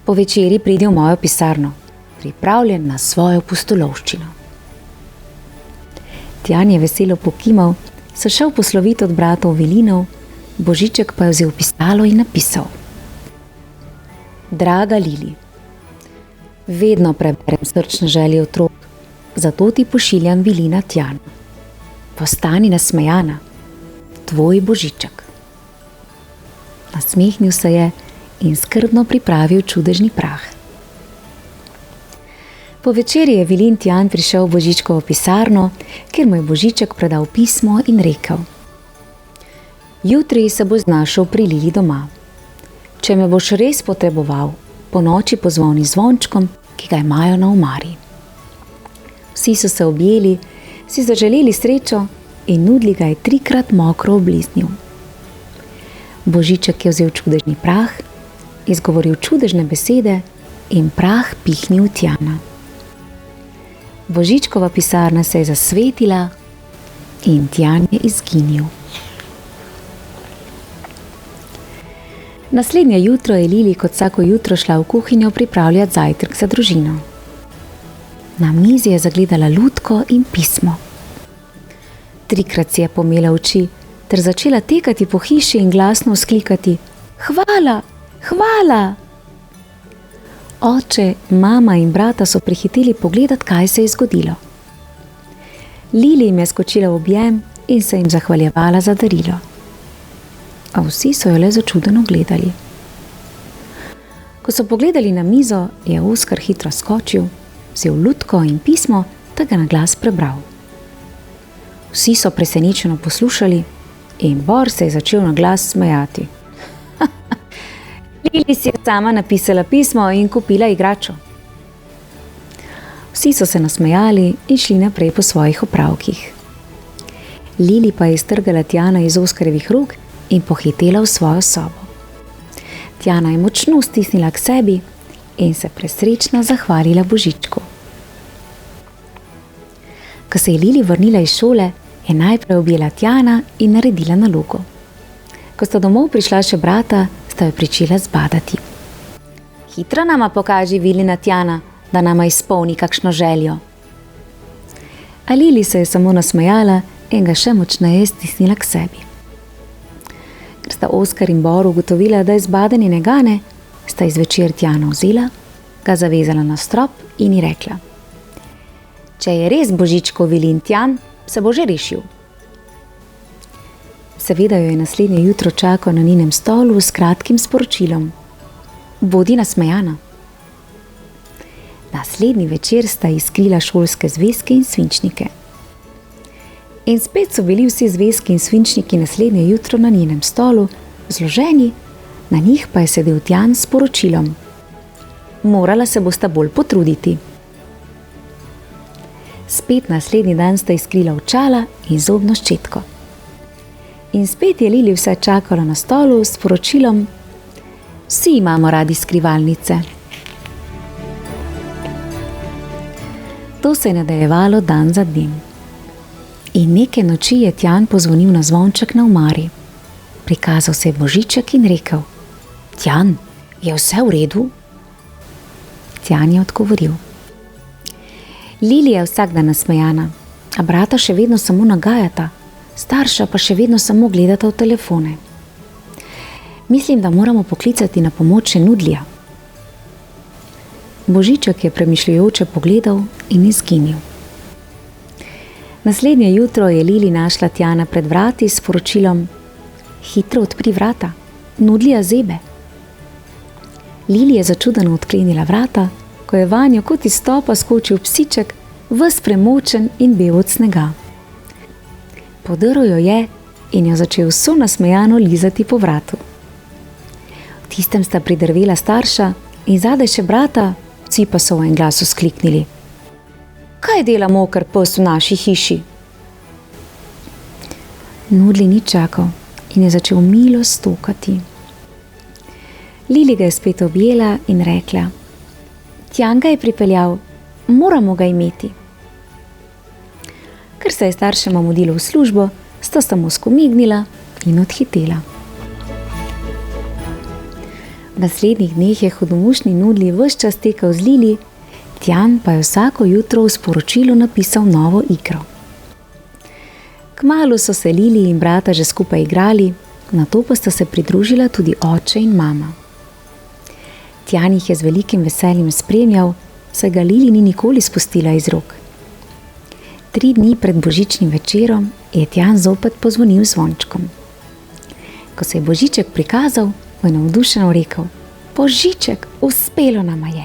Po večeri pridi v mojo pisarno, pripravljen na svojo pustolovščino. Tjan je veselo pokimal, se šel poslovit od bratov Vilinov, Božiček pa je vzel pisalo in napisal. Draga Lili, vedno preberem srčne želje otrok, zato ti pošiljam Vilina Tjana. Postani nasmejana, tvoj Božiček. Nasmehnil se je in skrbno pripravil čudežni prah. Po večeri je Vilin Tjan prišel v Božičkovo pisarno, kjer mu je Božiček predal pismo in rekel. Jutri se bo znašel pri Lili doma. Če me boš res potreboval, po noči pozvoni zvončkom, ki ga imajo na omari. Vsi so se objeli, si zaželeli srečo in nudili ga je 3-krat mokro obliznil. Božiček je vzel čudežni prah, izgovoril čudežne besede in prah pihnil Tjana. Božičkova pisarna se je zasvetila in Tjan je izginil. Naslednje jutro je Lili kot vsako jutro šla v kuhinjo pripravljati zajtrk za družino. Na mizi je zagledala lutko in pismo. 3-krat si je pomela oči ter začela tekati po hiši in glasno vzklikati: Hvala, hvala! Oče, mama in brata so prihiteli pogledati, kaj se je zgodilo. Lili jim je skočila v objem in se jim zahvaljevala za darilo. A vsi so jo le začudeno gledali. Ko so pogledali na mizo, je Oskar hitro skočil, vzel lutko in pismo, da ga na glas prebral. Vsi so presenečeno poslušali in Bor se je začel na glas smejati. Lili si je sama napisala pismo in kupila igračo. Vsi so se nasmejali in šli naprej po svojih opravkih. Lili pa je iztrgala Tjana iz Oskarjevih rok in pohitela v svojo sobo. Tjana je močno stisnila k sebi in se presrečna zahvalila Božičku. Ko se je Lili vrnila iz šole, je najprej objela Tjana in naredila nalogo. Ko sta domov prišla še brata, sta jo pričela zbadati. Hitro nama pokaži Vilina Tjana, da nama izpolni kakšno željo. A Lili se je samo nasmejala in ga še močneje stisnila k sebi. Ker sta Oskar in Bor ugotovila, da je zbadanje ne gane, sta zvečer Tjana vzela, ga zavezala na strop in ji rekla: Če je res Božičkov Vilin Tjan, se bo že rešil. Seveda jo je naslednje jutro čakal na njenem stolu s kratkim sporočilom: Bodi nasmejana. Naslednji večer sta izkrila šolske zvezke in svinčnike. In spet so bili vsi zvezki in svinčniki naslednje jutro na njenem stolu, zloženi, na njih pa je sedel Tjan s sporočilom: Morala se bosta bolj potruditi. Spet naslednji dan sta izkrila očala in zobno ščetko. In spet je Lili vse čakala na stolu s sporočilom: Vsi imamo radi skrivalnice. To se je nadaljevalo dan za dnem. In neke noči je Tjan pozvonil na zvonček na omari. Prikazal se je Božiček in rekel: Tjan, je vse v redu? Tjan je odgovoril: Lili je vsak dan nasmejana, a brata še vedno samo nagajata, starša pa še vedno samo gledata v telefone. Mislim, da moramo poklicati na pomoč še Nudlija. Božiček je premišljujoče pogledal in izginil. Naslednje jutro je Lili našla Tjana pred vrati s sporočilom: "Hitro odpri vrata, Nudlija zebe." Lili je začudeno odklenila vrata, ko je vanjo kot iz topa skočil psiček, ves premočen in bel od snega. Podrl jo je in jo začel vso nasmejano lizati po vratu. V tistem sta pridrvela starša in zadaj še brata, vsi pa so v en glas vzkliknili: "Kaj dela moker pes v naši hiši?" Nudli ni čakal in je začel milo stokati. Lili ga je spet objela in rekla: "Tjan ga je pripeljal, moramo ga imeti." Ker se je staršema mudilo v službo, sta samo skomignila in odhitela. V naslednjih dneh je hudomušni Nudli ves čas tekal z Lili, Tjan pa je vsako jutro v sporočilu napisal novo igro. Kmalu so se Lili in brata že skupaj igrali, nato pa sta se pridružila tudi oče in mama. Tjan jih je z velikim veseljem spremljal, saj ga Lili ni nikoli spustila iz rok. 3 dni pred božičnim večerom je Tjan zopet pozvonil zvončkom. Ko se je Božiček prikazal, je navdušeno rekel: "Božiček, uspelo nama je.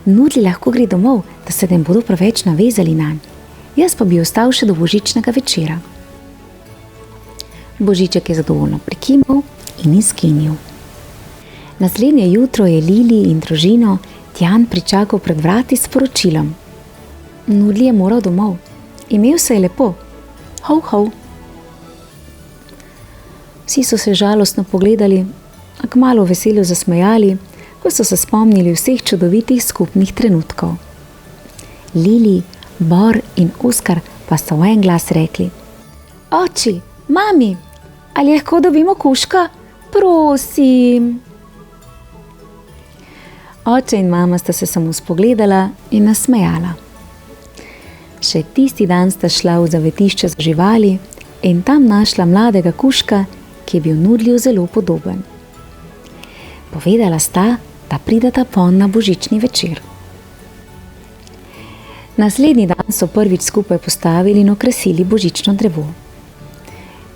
Nudli lahko gre domov, da se ne bodo preveč navezali nanj. Jaz pa bi ostal še do božičnega večera." Božiček je zadovoljno prikimal in izginil. Naslednje jutro je Lili in družino Tjan pričakal pred vrati s sporočilom: "Nudli je moral domov, imel se je lepo, hov, hov." Vsi so se žalostno pogledali, a kmalu veselo zasmejali, ko so se spomnili vseh čudovitih skupnih trenutkov. Lili, Bor in Oskar pa sta v en glas rekli: "Oči, mami, ali lahko dobimo kužka? Prosim." Oče in mama sta se samo spogledala in nasmejala. Še tisti dan sta šla v zavetišče za živali in tam našla mladega kužka, ki je bil Nudliju zelo podoben. Povedala sta, da prideta ponj na božični večer. Naslednji dan so prvič skupaj postavili in okrasili božično drevo.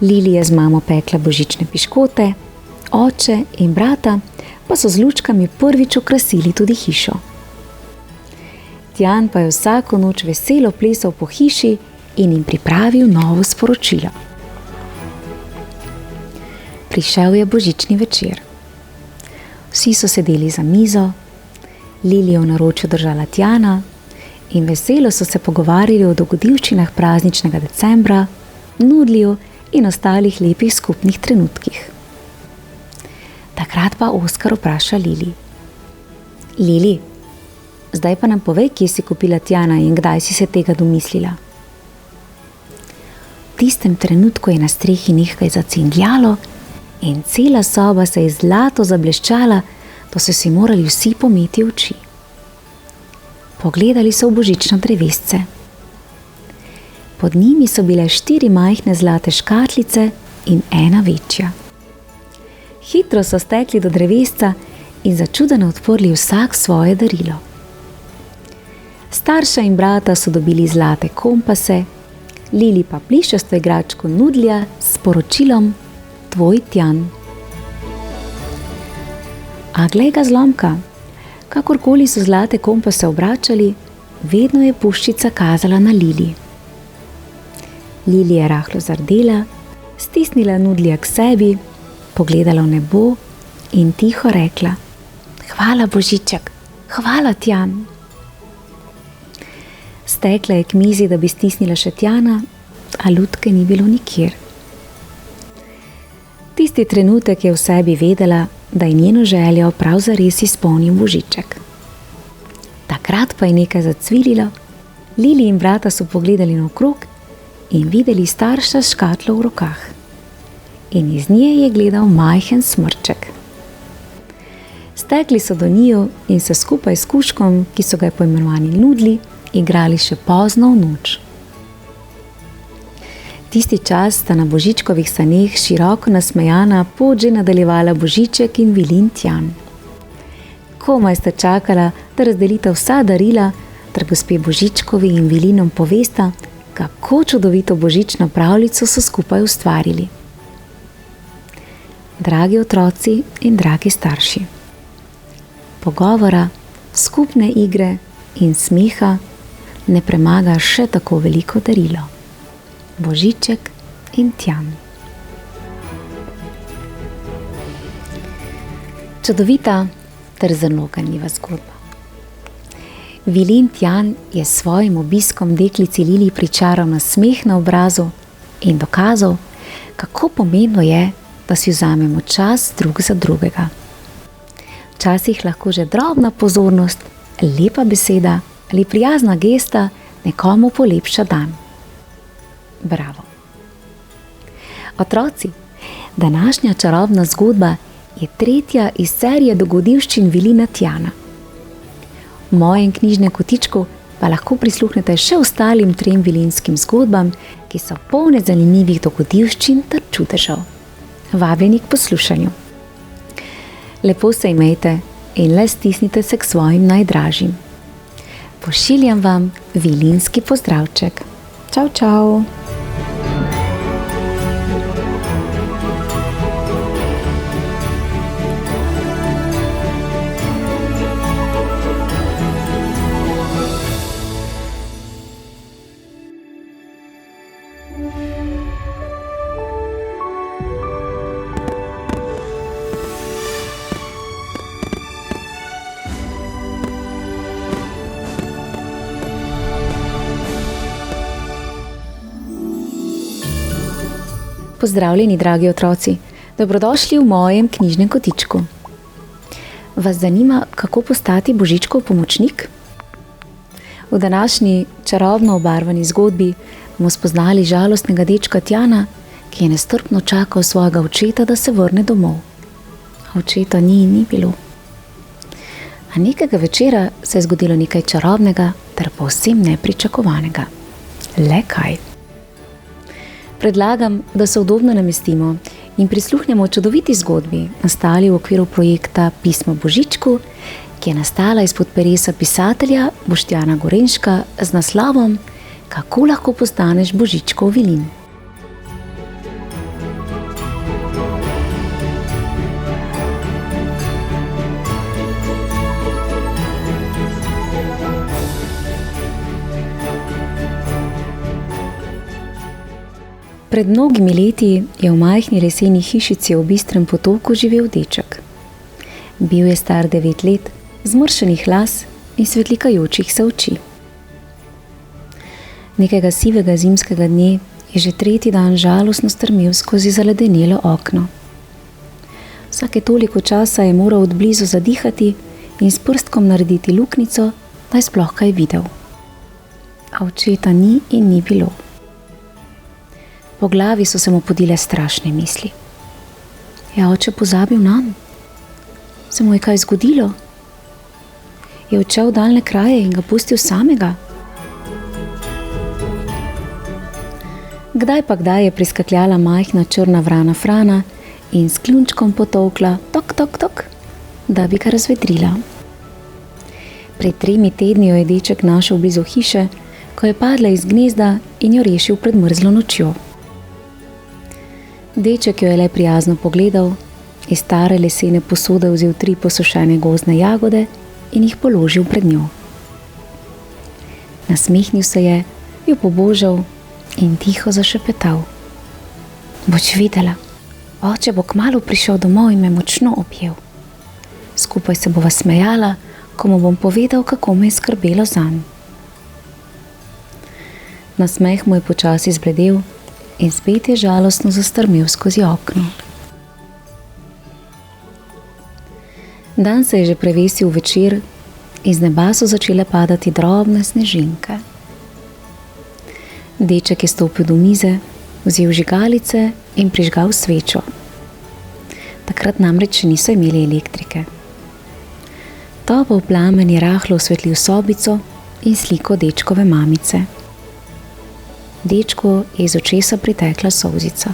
Lili je z mamo pekla božične piškote, oče in brata pa so z lučkami prvič okrasili tudi hišo. Tjan pa je vsako noč veselo plesal po hiši in jim pripravil novo sporočilo. Prišel je božični večer. Vsi so sedeli za mizo, Lili je v naročju držala Tjana in veselo so se pogovarjali o dogodivščinah prazničnega decembra, Nudliju in ostalih lepih skupnih trenutkih. Takrat pa Oskar vpraša Lili: "Lili, zdaj pa nam povej, kje si kupila Tjana in kdaj si se tega domislila." V tistem trenutku je na strehi nekaj zacingljalo in cela soba se je zlato zableščala, da so si morali vsi pometi oči. Pogledali so v božično drevesce. Pod njimi so bile 4 majhne zlate škatlice in ena večja. Hitro so stekli do drevesca in začudeno odprli vsak svoje darilo. Starša in brata so dobili zlate kompase, Lili pa plišasto igračko Nudlja s sporočilom: "Tvoj Tjan." A glej ga zlomka, kakorkoli so zlate kompase obračali, vedno je puščica kazala na Lili. Lili je rahlo zardela, stisnila Nudlja k sebi, pogledala v nebo in tiho rekla: "Hvala, Božiček, hvala, Tjan." Stekla je k mizi, da bi stisnila še Tjana, a lutke ni bilo nikjer. Tisti trenutek je v sebi vedela, da je njeno željo prav zares izpolnil Božiček. Takrat pa je nekaj zacvililo, Lili in brata so pogledali naokrog in videli starša s škatlo v rokah. In iz nje je gledal majhen smrček. Stekli so do njiju in se skupaj s kužkom, ki so ga poimenovali Nudli, igrali še pozno v noč. Tisti čas sta na Božičkovih saneh široko nasmejana pot že nadaljevala Božiček in Vilin Tjan. Komaj sta čakala, da razdelita vsa darila, ter gospe Božičkovi in Vilinom povesta, kako čudovito božično pravljico so skupaj ustvarili. Dragi otroci in dragi starši, pogovora, skupne igre in smeha ne premaga še tako veliko darilo. Božiček in Tjan. Čudovita ter zelo ganljiva zgodba. Vilin Tjan je s svojim obiskom deklici Lili pričaral nasmeh na obrazu in dokazal, kako pomembno je, da si vzamemo čas drug za drugega. Včasih lahko že drobna pozornost, lepa beseda ali prijazna gesta nekomu polepša dan. Bravo. Otroci, današnja čarobna zgodba je tretja iz serije dogodivščin Vilina Tjana. V mojem knjižnem kotičku pa lahko prisluhnete še ostalim 3 vilinskim zgodbam, ki so polne zanimivih dogodivščin ter čudežev. Vabljeni k poslušanju. Lepo se imejte in le stisnite se k svojim najdražjim. Pošiljam vam vilinski pozdravček. Čau, čau! Pozdravljeni, dragi otroci, dobrodošli v mojem knjižnem kotičku. Vas zanima, kako postati Božičkov pomočnik? V današnji čarobno obarvani zgodbi bomo spoznali žalostnega dečka Tjana, ki je nestrpno čakal svojega očeta, da se vrne domov. A očeta ni bilo. A nekega večera se je zgodilo nekaj čarobnega ter povsem nepričakovanega. Le kaj? Predlagam, da se udobno namestimo in prisluhnemo čudoviti zgodbi, nastali v okviru projekta Pismo Božičku, ki je nastala izpod peresa pisatelja Boštjana Gorenška z naslovom Kako lahko postaneš Božičkov Vilin. Pred mnogimi leti je v majhni leseni hišici v Bistrem potoku živel deček. Bil je star 9 let, zmršenih las in svetlikajočih se oči. Nekega sivega zimskega dne je že 3. dan žalostno strmel skozi zaledenelo okno. Vsake toliko časa je moral od blizu zadihati in s prstkom narediti luknjico, da je sploh kaj videl. A očeta ni in ni bilo. Po glavi so se mu podile strašne misli. Je oče pozabil nam? Se mu je kaj zgodilo? Je odšel v daljne kraje in ga pustil samega? Kdaj pa kdaj je priskakljala majhna črna vrana Frana in s kljunčkom potolkla tok, tok, tok, da bi ga razvedrila. Pred 3 tedni jo je deček našel blizu hiše, ko je padla iz gnezda in jo rešil pred mrzlo nočjo. Deček jo je le prijazno pogledal, iz stare lesene posode vzel 3 posušene gozdne jagode in jih položil pred njo. Nasmehnil se je, jo pobožal in tiho zašepetal. Boš videla, oče bo kmalu prišel domov in me močno objel. Skupaj se bova smejala, ko mu bom povedal, kako me je skrbelo zanj. Nasmeh mu je počasi zbledel in spet je žalostno zastrmel skozi okno. Dan se je že prevesil v večer, iz neba so začele padati drobne snežinke. Deček je stopil do mize, vzel žigalice in prižgal svečo. Takrat namreč še niso imeli elektrike. Topel plamen je rahlo osvetlil sobico in sliko dečkove mamice. Dečku je iz očesa pritekla solzica.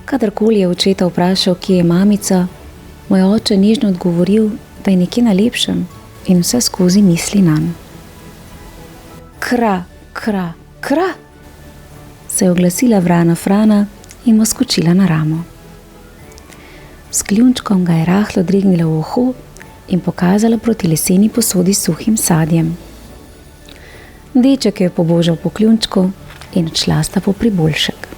Kadarkoli je očeta vprašal, kje je mamica, mu je oče nežno odgovoril, da je nekje na lepšem in vse skozi misli nanj. Kra, kra, kra, se je oglasila vrana Frana in mu skočila na ramo. S kljunčkom ga je rahlo dregnila v uho in pokazala proti leseni posodi s suhim sadjem. Deček je pobožal po kljunčku in odšla sta po priboljšek.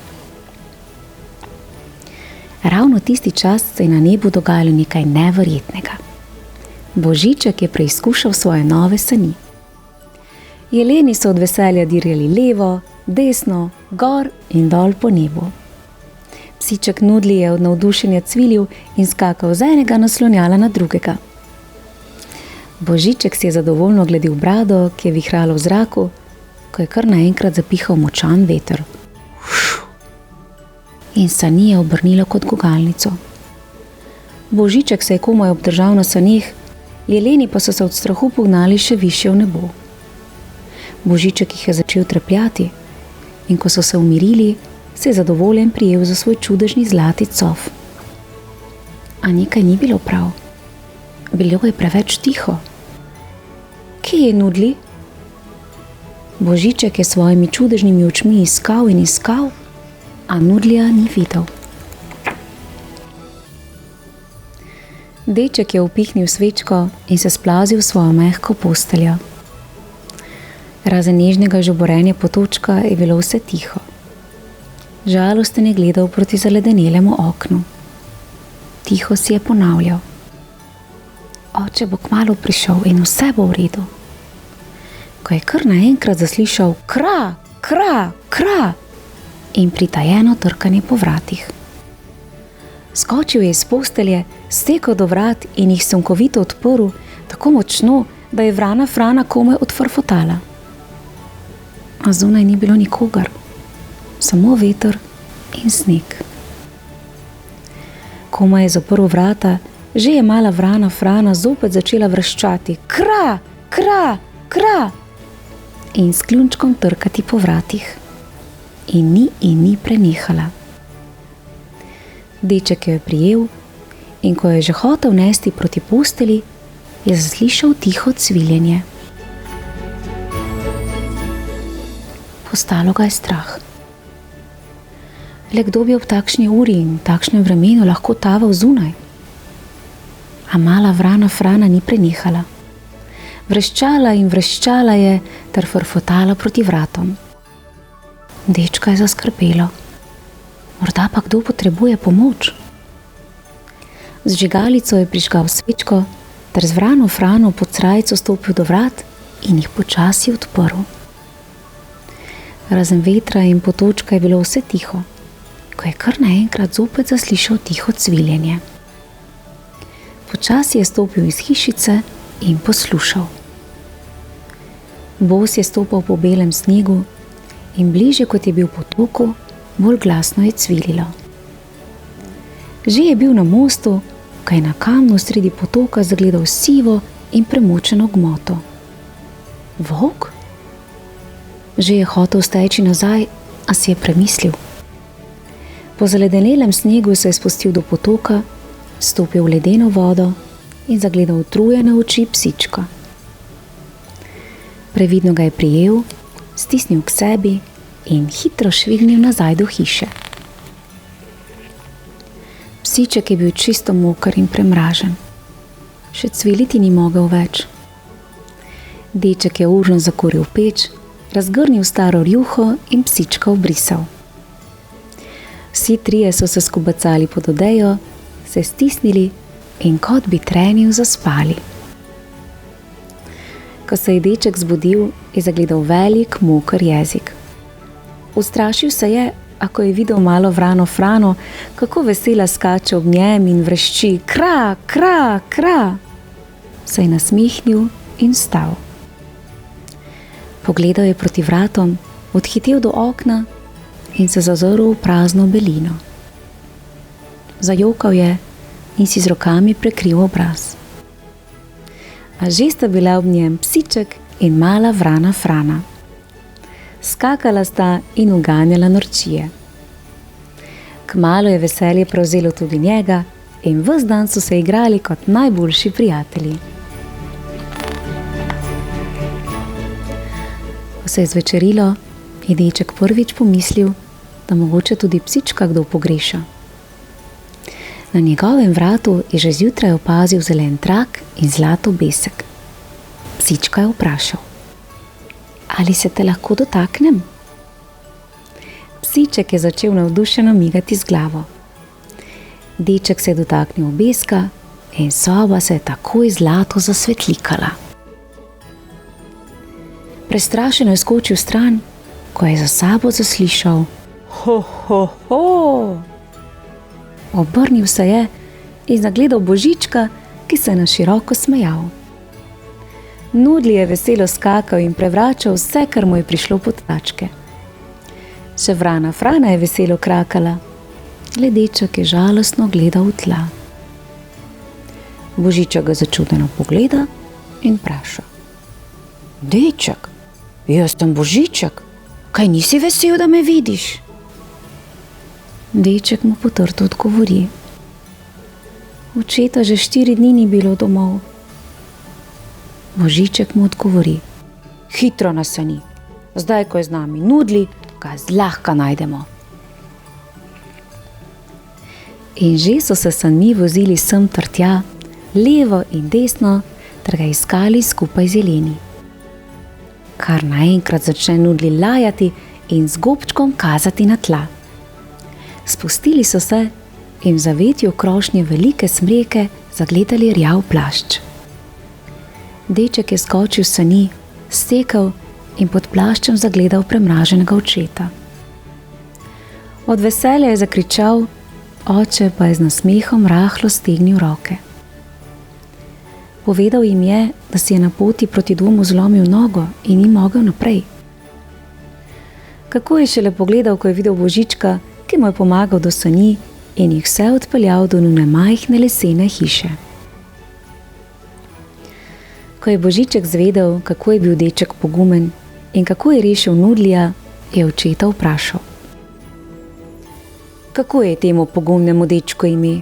Ravno tisti čas se je na nebu dogajalo nekaj neverjetnega. Božiček je preizkušal svoje nove sani. Jeleni so od veselja dirjali levo, desno, gor in dol po nebu. Psiček Nudli je od navdušenja cvilil in skakal z enega naslonjala na drugega. Božiček si je zadovoljno gledal brado, ki je vihrala v zraku, ko je kar naenkrat zapihal močan veter. In sani je obrnilo kot gugalnico. Božiček se je komaj obdržal na saneh, jeleni pa so se od strahu pognali še višje v nebo. Božiček jih je začel trepljati in ko so se umirili, se je zadovoljen prijel za svoj čudežni zlati cof. A nekaj ni bilo prav. Bilo je preveč tiho. Kje je Nudli? Božiček je svojimi čudežnimi očmi iskal in iskal, a Nudlija ni videl. Deček je upihnil svečko in se splazil v svojo mehko posteljo. Razen nežnega žuborenja potočka je bilo vse tiho. Žalosten je gledal proti zaledenelemu oknu. Tiho si je ponavljal. Oče bo kmalu prišel in vse bo v redu. Ko je kar naenkrat zaslišal kra, kra, kra in pritajeno trkanje po vratih. Skočil je iz postelje, stekel do vrat in jih sunkovito odprl, tako močno, da je vrana Frana komaj odfrfotala. A zunaj ni bilo nikogar, samo veter in sneg. Komaj je zaprl vrata, že je mala vrana Frana zopet začela vreščati kra, kra, kra in s kljunčkom trkati po vratih. In ni prenehala. Deček jo je prijel in ko je že hotel nesti proti posteli, je zaslišal tiho cviljenje. Postalo ga je strah. Le kdo bi ob takšni uri in takšnem vremenu lahko taval zunaj? A mala vrana Frana ni prenehala. Vreščala in vreščala je ter frfotala proti vratom. Dečka je zaskrbelo. Morda pa kdo potrebuje pomoč. Z žigalico je prižgal svečko ter z vrano Frano pod srajco stopil do vrat in jih počasi odprl. Razen vetra in potočka je bilo vse tiho, ko je kar naenkrat zopet zaslišal tiho cviljenje. Počasi je stopil iz hišice in poslušal. Bos je stopal po belem snegu in bliže kot je bil potoku, bolj glasno je cvililo. Že je bil na mostu, ko je na kamnu sredi potoka zagledal sivo in premočeno gmoto. Volk? Že je hotel steči nazaj, a si je premislil. Po zaledenelem snegu se je spustil do potoka, stopil v ledeno vodo in zagledal utrujene oči psička. Previdno ga je prijel, stisnil k sebi in hitro švignil nazaj do hiše. Psiček je bil čisto moker in premražen. Še cviliti ni mogel več. Deček je urno zakuril peč, razgrnil staro rjuho in psička obrisal. Vsi trije so se skubacali pod odejo, se stisnili in kot bi trenil zaspali. Ko se je deček zbudil, je zagledal velik, moker jezik. Ustrašil se je, a ko je videl malo vrano Frano, kako vesela skače ob njem in vrešči kra, kra, kra, se je nasmihnil in stal. Pogledal je proti vratom, odhitel do okna in se zazrl v prazno belino. Zajokal je in si z rokami prekril obraz. A že sta bila ob njem psiček in mala vrana Frana. Skakala sta in uganjala norčije. Kmalu je veselje prevzelo tudi njega in ves dan so se igrali kot najboljši prijatelji. Ko se je zvečerilo, je deček prvič pomislil, da mogoče tudi psička kdo pogreša. Na njegovem vratu je že zjutraj opazil zelen trak in zlat obesek. Psička je vprašal: ali se te lahko dotaknem? Psiček je začel navdušeno migati z glavo. Deček se je dotaknil obeska in soba se je takoj zlato zasvetlikala. Prestrašeno je skočil stran, ko je za sabo zaslišal: ho, ho, ho! Obrnil se je in zagledal Božička, ki se je na široko smejal. Nudli je veselo skakal in prevračal vse, kar mu je prišlo pod tačke. Še vrana Frana je veselo krakala, le deček je žalostno gledal v tla. Božiček ga začudeno pogleda in vpraša: deček, jaz sem Božiček, kaj nisi vesel, da me vidiš? Deček mu potrto odgovori: očeta že 4 dni ni bilo domov. Božiček mu odgovori: hitro nasani, zdaj ko je z nami Nudli, ga zlahka najdemo. In že so se sanmi vozili sem ter tja, levo in desno, ter ga iskali skupaj z jeleni. Kar naenkrat začne Nudli lajati in z gobčkom kazati na tla. Spustili so se in v zavetju krošnje velike smreke zagledali rjav plašč. Deček je skočil s sani, stekel in pod plaščem zagledal premraženega očeta. Od veselja je zakričal, oče pa je z nasmehom rahlo stegnil roke. Povedal jim je, da si je na poti proti domu zlomil nogo in ni mogel naprej. Kako je šele pogledal, ko je videl Božička, ki mu je pomagal do sani in jih vse odpeljal do njune majhne lesene hiše. Ko je Božiček zvedel, kako je bil deček pogumen in kako je rešil Nudlija, je očeta vprašal: kako je temu pogumnemu dečku ime?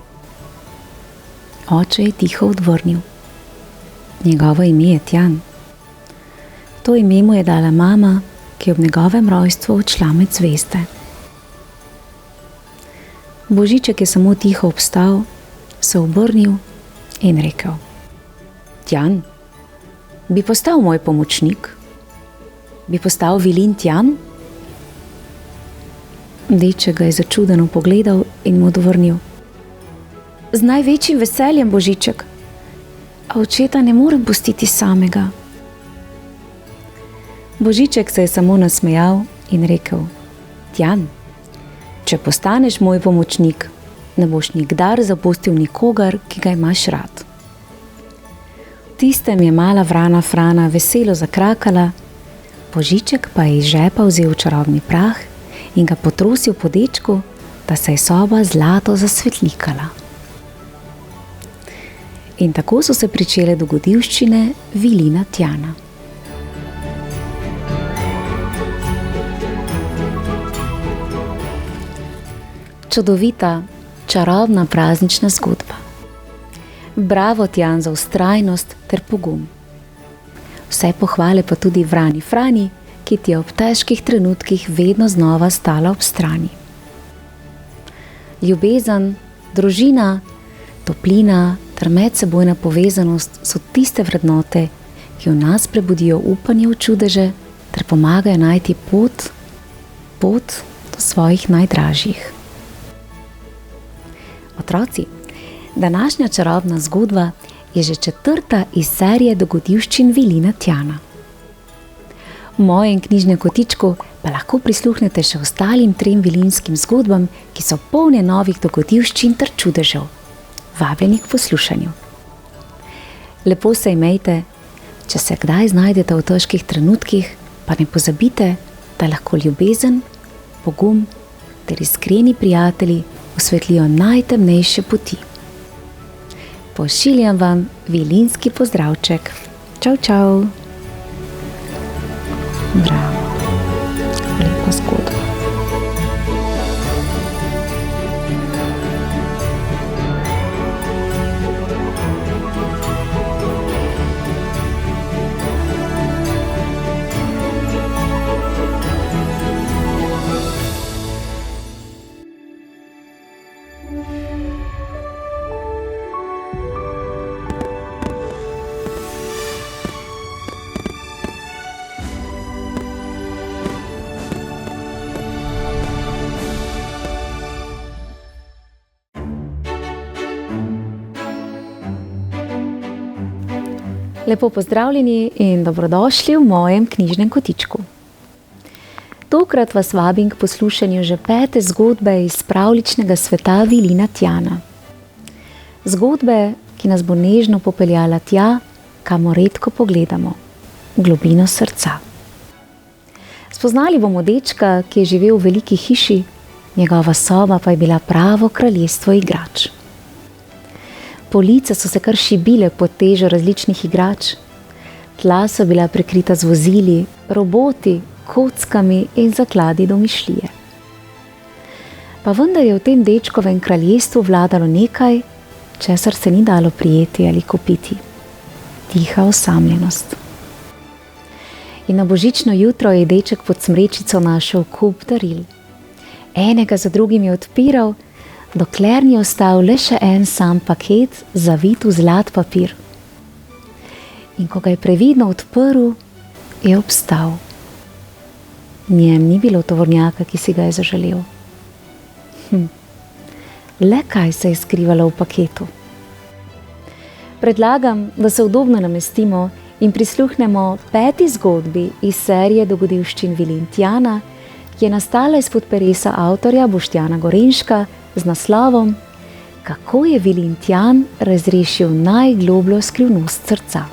Oče je tiho odvrnil: njegovo ime je Tjan. To ime mu je dala mama, ki je ob njegovem rojstvu odšla med zvezde. Božiček je samo tiho obstal, se obrnil in rekel: Tjan, bi postal moj pomočnik? Bi postal vilin Tjan? Deček ga je začudeno pogledal in mu odvrnil: z največjim veseljem, Božiček, a očeta ne morem pustiti samega. Božiček se je samo nasmejal in rekel: Tjan, če postaneš moj pomočnik, ne boš nikdar zapustil nikogar, ki ga imaš rad. V tistem je mala vrana Frana veselo zakrakala, Božiček pa je iz žepa vzel čarobni prah in ga potrosil po dečku, da se je soba zlato zasvetlikala. In tako so se pričele dogodivščine vilina Tjana. Čudovita, čarobna praznična zgodba. Bravo, Tjan, za vztrajnost ter pogum. Vse pohvale pa tudi vrani Frani, ki ti je ob težkih trenutkih vedno znova stala ob strani. Ljubezen, družina, toplina ter medsebojna povezanost so tiste vrednote, ki v nas prebudijo upanje v čudeže ter pomagajo najti pot do svojih najdražjih. Otroci, današnja čarobna zgodba je že 4. iz serije dogodivščin vilina Tjana. V mojem knjižnem kotičku pa lahko prisluhnete še ostalim 3 vilinskim zgodbam, ki so polne novih dogodivščin ter čudežev. Vabljeni k poslušanju. Lepo se imejte, če se kdaj znajdete v težkih trenutkih, pa ne pozabite, da lahko ljubezen, pogum ter iskreni prijatelji osvetlijo najtemnejše poti. Pošiljam vam vilinski pozdravček. Čau, čau. Bravo. Lepo pozdravljeni in dobrodošli v mojem knjižnem kotičku. Tokrat vas vabim k poslušanju že 5. zgodbe iz pravljičnega sveta Vilina Tjana. Zgodbe, ki nas bo nežno popeljala tja, kamor redko pogledamo, v globino srca. Spoznali bomo dečka, ki je živel v veliki hiši, njegova soba pa je bila pravo kraljestvo igrač. Police so se kar šibile pod težo različnih igrač. Tla so bila prekrita z vozili, roboti, kockami in zakladi domišljije. Pa vendar je v tem dečkovem kraljestvu vladalo nekaj, česar se ni dalo prijeti ali kupiti. Tiha osamljenost. In na božično jutro je deček pod smrečico našel kup daril. Enega za drugim je odpiral, dokler ni ostal le še en sam paket, zavit v zlat papir. In ko ga je previdno odprl, je obstal. V njem ni bilo tovornjaka, ki si ga je zaželel. Le kaj se je skrivalo v paketu? Predlagam, da se udobno namestimo in prisluhnemo 5. zgodbi iz serije dogodivščin Vilin Tjana, ki je nastala izpod peresa avtorja Boštjana Gorenška z naslovom Kako je Vilin Tjan razrešil najglobljo skrivnost srca.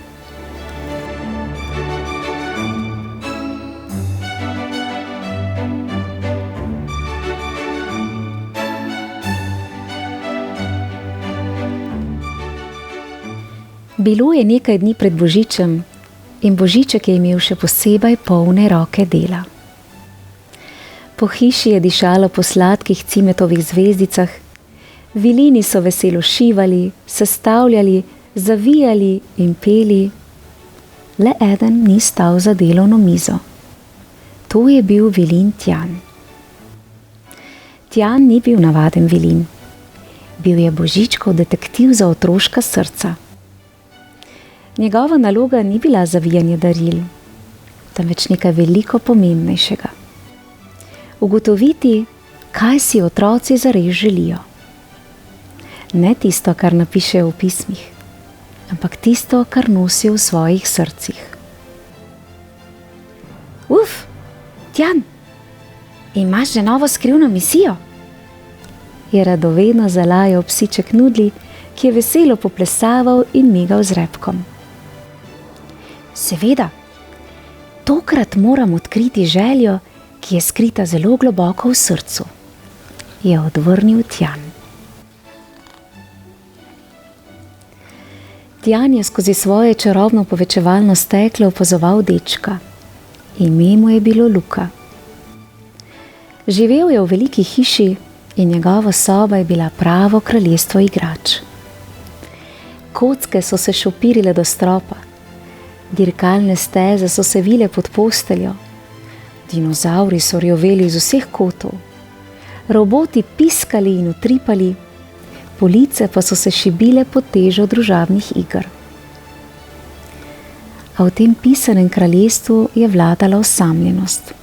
Bilo je nekaj dni pred Božičem in Božiček je imel še posebej polne roke dela. Po hiši je dišalo po sladkih cimetovih zvezdicah, vilini so veselo šivali, sestavljali, zavijali in peli. Le eden ni stal za delovno mizo. To je bil Vilin Tjan. Tjan ni bil navaden vilin. Bil je Božičkov detektiv za otroška srca. Njegova naloga ni bila zavijanje daril, temveč nekaj veliko pomembnejšega. Ugotoviti, kaj si otroci zares želijo. Ne tisto, kar napišejo v pismih, ampak tisto, kar nosijo v svojih srcih. Uf, Tjan, imaš že novo skrivno misijo? Je radovedno zalajal psiček Nudli, ki je veselo poplesaval in migal z repkom. Seveda, tokrat moram odkriti željo, ki je skrita zelo globoko v srcu, je odvrnil Tjan. Tjan je skozi svoje čarobno povečevalno steklo opazoval dečka. Ime mu je bilo Luka. Živel je v veliki hiši in njegova soba je bila pravo kraljestvo igrač. Kocke so se šopirile do stropa, dirkalne steze so se vile pod posteljo, dinozavri so rjoveli iz vseh kotov, roboti piskali in utripali, police pa so se šibile pod težo družabnih iger. A v tem pisanem kraljestvu je vladala osamljenost.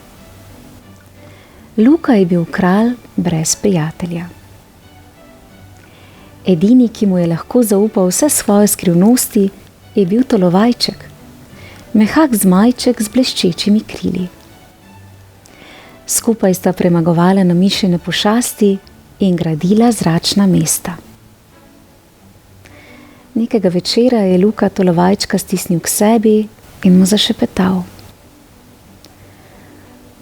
Luka je bil kralj brez prijatelja. Edini, ki mu je lahko zaupal vse svoje skrivnosti, je bil tolovajček, mehak zmajček z bleščečimi krili. Skupaj sta premagovala namišljene pošasti in gradila zračna mesta. Nekega večera je Luka tolovajčka stisnil k sebi in mu zašepetal.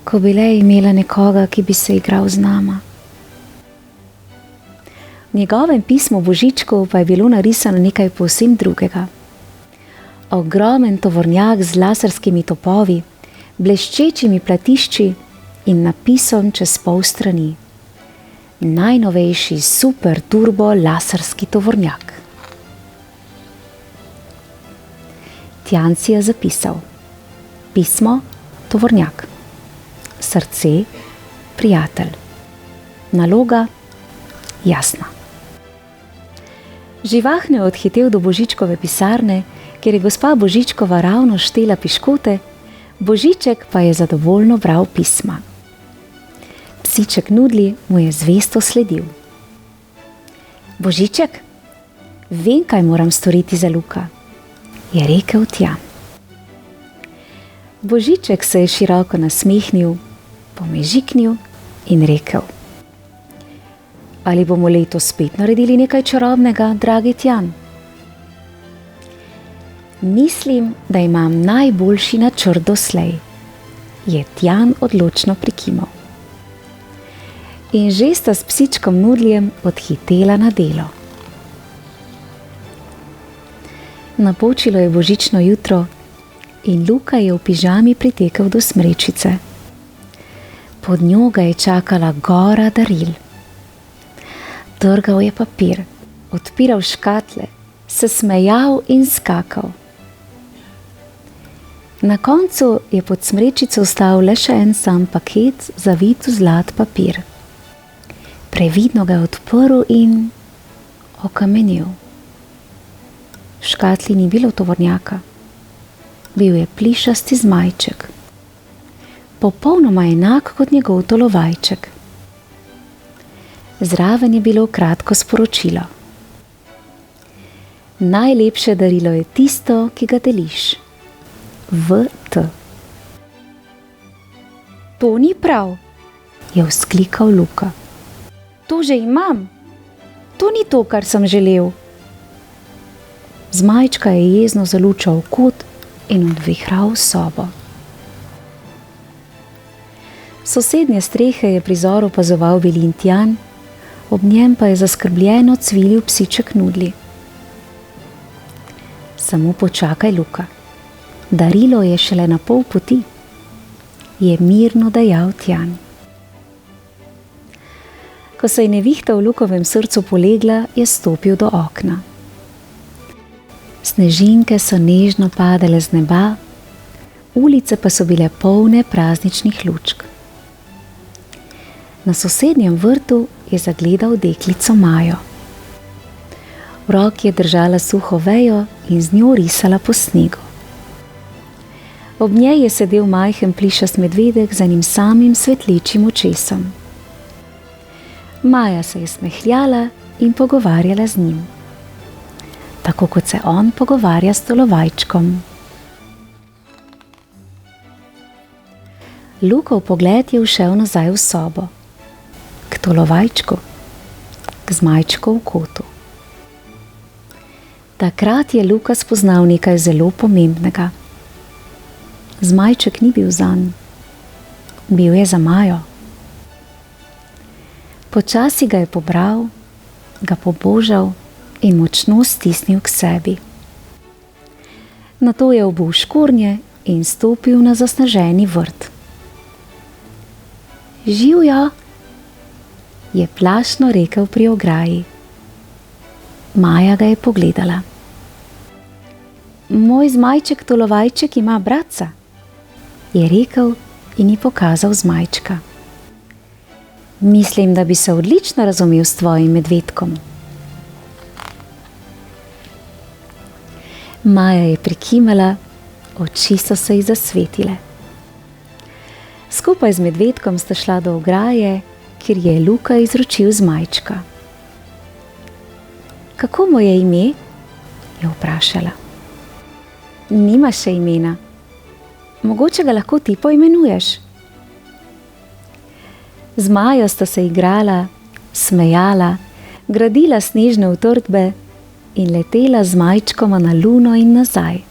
Ko bi le imela nekoga, ki bi se igral z nama. V njegovem pismu Božičku pa je bilo narisano nekaj povsem drugega. Ogromen tovornjak z laserskimi topovi, bleščečimi platišči in napisom čez pol strani. Najnovejši super turbo laserski tovornjak. Tjan si je zapisal. Pismo, tovornjak. Srce, prijatelj. Naloga, jasna. Živahno je odhitel do Božičkove pisarne, ker je gospa Božičkova ravno štela piškote, Božiček pa je zadovoljno bral pisma. Psiček Nudli mu je zvesto sledil. Božiček, vem, kaj moram storiti za Luka. je rekel Tjan. Božiček se je široko nasmehnil, pomežiknil in rekel: Ali bomo letos spet naredili nekaj čarobnega, dragi Tjan? Mislim, da imam najboljši načrt doslej, je Tjan odločno prikimal. In že sta s psičkom Nudljem odhitela na delo. Napočilo je božično jutro in Luka je v pižami pritekel do smrečice. Pod njo ga je čakala gora daril. Trgal je papir, odpiral škatle, se smejal in skakal. Na koncu je pod smrečico ostal le še en sam paket, zavit v zlat papir. Previdno ga je odprl in okamenil. V škatli ni bilo tovornjaka. Bil je plišasti zmajček, popolnoma enak kot njegov tolovajček. Zraven je bilo kratko sporočilo: Najlepše darilo je tisto, ki ga deliš. V.T. To ni prav, je vzklikal Luka. To že imam. To ni to, kar sem želel. Zmajčka je jezno zalučal v kot in odvihral sobo. S sosednje strehe je prizor opazoval Vilin Tjan, ob njem pa je zaskrbljeno cvilil psiček Nudli. Samo počakaj, Luka. Darilo je šele na pol poti, je mirno dejal Tjan. Ko se je nevihta v Lukovem srcu polegla, je stopil do okna. Snežinke so nežno padale z neba, ulice pa so bile polne prazničnih lučk. Na sosednjem vrtu je zagledal deklico Majo. V roki je držala suho vejo in z njo risala po snegu. Ob njej je sedel majhen plišast medvedek z enim samim svetlečim očesom. Maja se je smehljala in pogovarjala z njim, tako kot se on pogovarja s tolovajčkom. Lukov pogled je ušel nazaj v sobo, k tolovajčku, k zmajčku v kotu. Takrat je Luka spoznal nekaj zelo pomembnega. Zmajček ni bil zanj, bil je za Majo. Počasi ga je pobral, ga pobožal in močno stisnil k sebi. Nato je obul škornje in stopil na zasneženi vrt. Živjo, je plašno rekel pri ograji. Maja ga je pogledala. Moj zmajček tolovajček ima bratca, je rekel in ji pokazal zmajčka. Mislim, da bi se odlično razumel s tvojim medvedkom. Maja je prikimala, oči so se ji zasvetile. Skupaj z medvedkom sta šla do ograje, kjer je Luka izročil zmajčka. Kako mu je ime? Je vprašala. Nima še imena. Mogoče ga lahko ti poimenuješ. Z Majo sta se igrala, smejala, gradila snežne utrdbe in letela z zmajčkoma na luno in nazaj.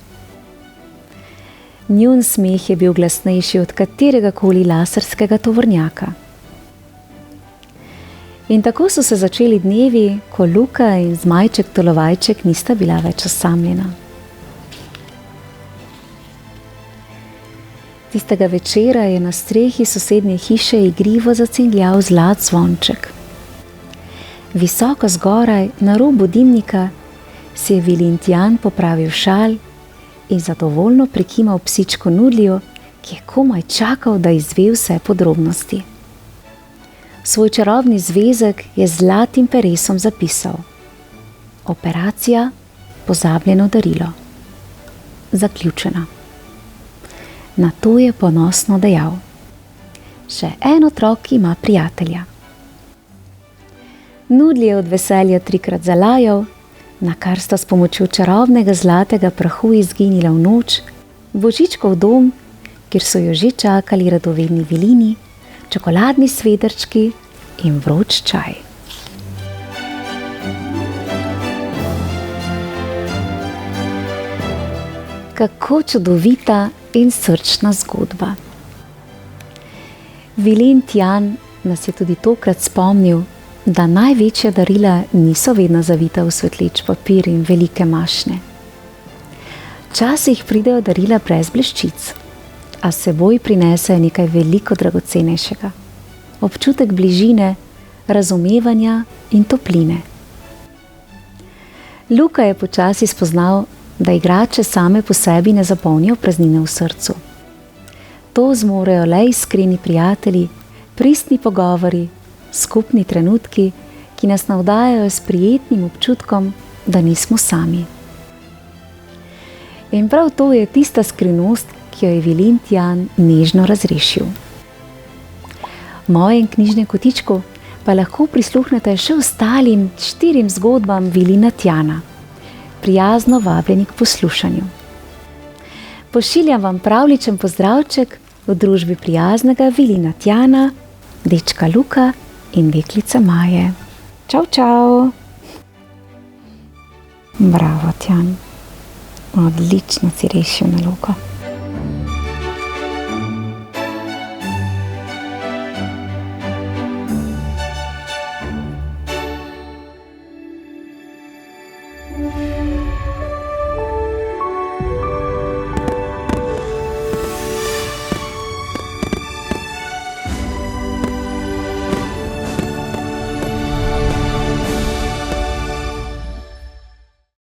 Njun smeh je bil glasnejši od kateregakoli laserskega tovornjaka. In tako so se začeli dnevi, ko Luka in zmajček tolovajček nista bila več osamljena. Tistega večera je na strehi sosednje hiše igrivo zacingljal zlat zvonček. Visoko zgoraj, na robu dimnika, si je Vilin Tjan popravil šal in zadovoljno prikimal psičku Nudlju, ki je komaj čakal, da izve vse podrobnosti. Svoj čarobni zvezek je z zlatim peresom zapisal: Operacija pozabljeno darilo. Zaključena. Na to je ponosno dejal: Še en otrok ima prijatelja. Nudli je od veselja 3-krat zalajal, na kar sta s pomočjo čarobnega zlatega prahu izginila v noč, v Božičkov dom, kjer so jo že čakali radovedni vilini, čokoladni svedrčki in vroč čaj. Kako čudovita in srčna zgodba. Vilin Tjan nas je tudi tokrat spomnil, da največja darila niso vedno zavita v svetleč papir in velike mašne. Včasih pridejo darila brez bleščic, a s seboj prinesejo nekaj veliko dragocenejšega. Občutek bližine, razumevanja in topline. Luka je počasi spoznal, da igrače same po sebi ne zapolnijo praznine v srcu. To zmorejo le iskreni prijatelji, pristni pogovori, skupni trenutki, ki nas navdajajo s prijetnim občutkom, da nismo sami. In prav to je tista skrivnost, ki jo je Vilin Tjan nežno razrešil. V mojem knjižnem kotičku pa lahko prisluhnete še ostalim 4 zgodbam Vilina Tjana. Prijazno vabljeni k poslušanju. Pošiljam vam pravličen pozdravček v družbi prijaznega Vilina Tjana, dečka Luka in deklice Maje. Čau, čau! Bravo, Tjan. Odlično si rešil nalogo.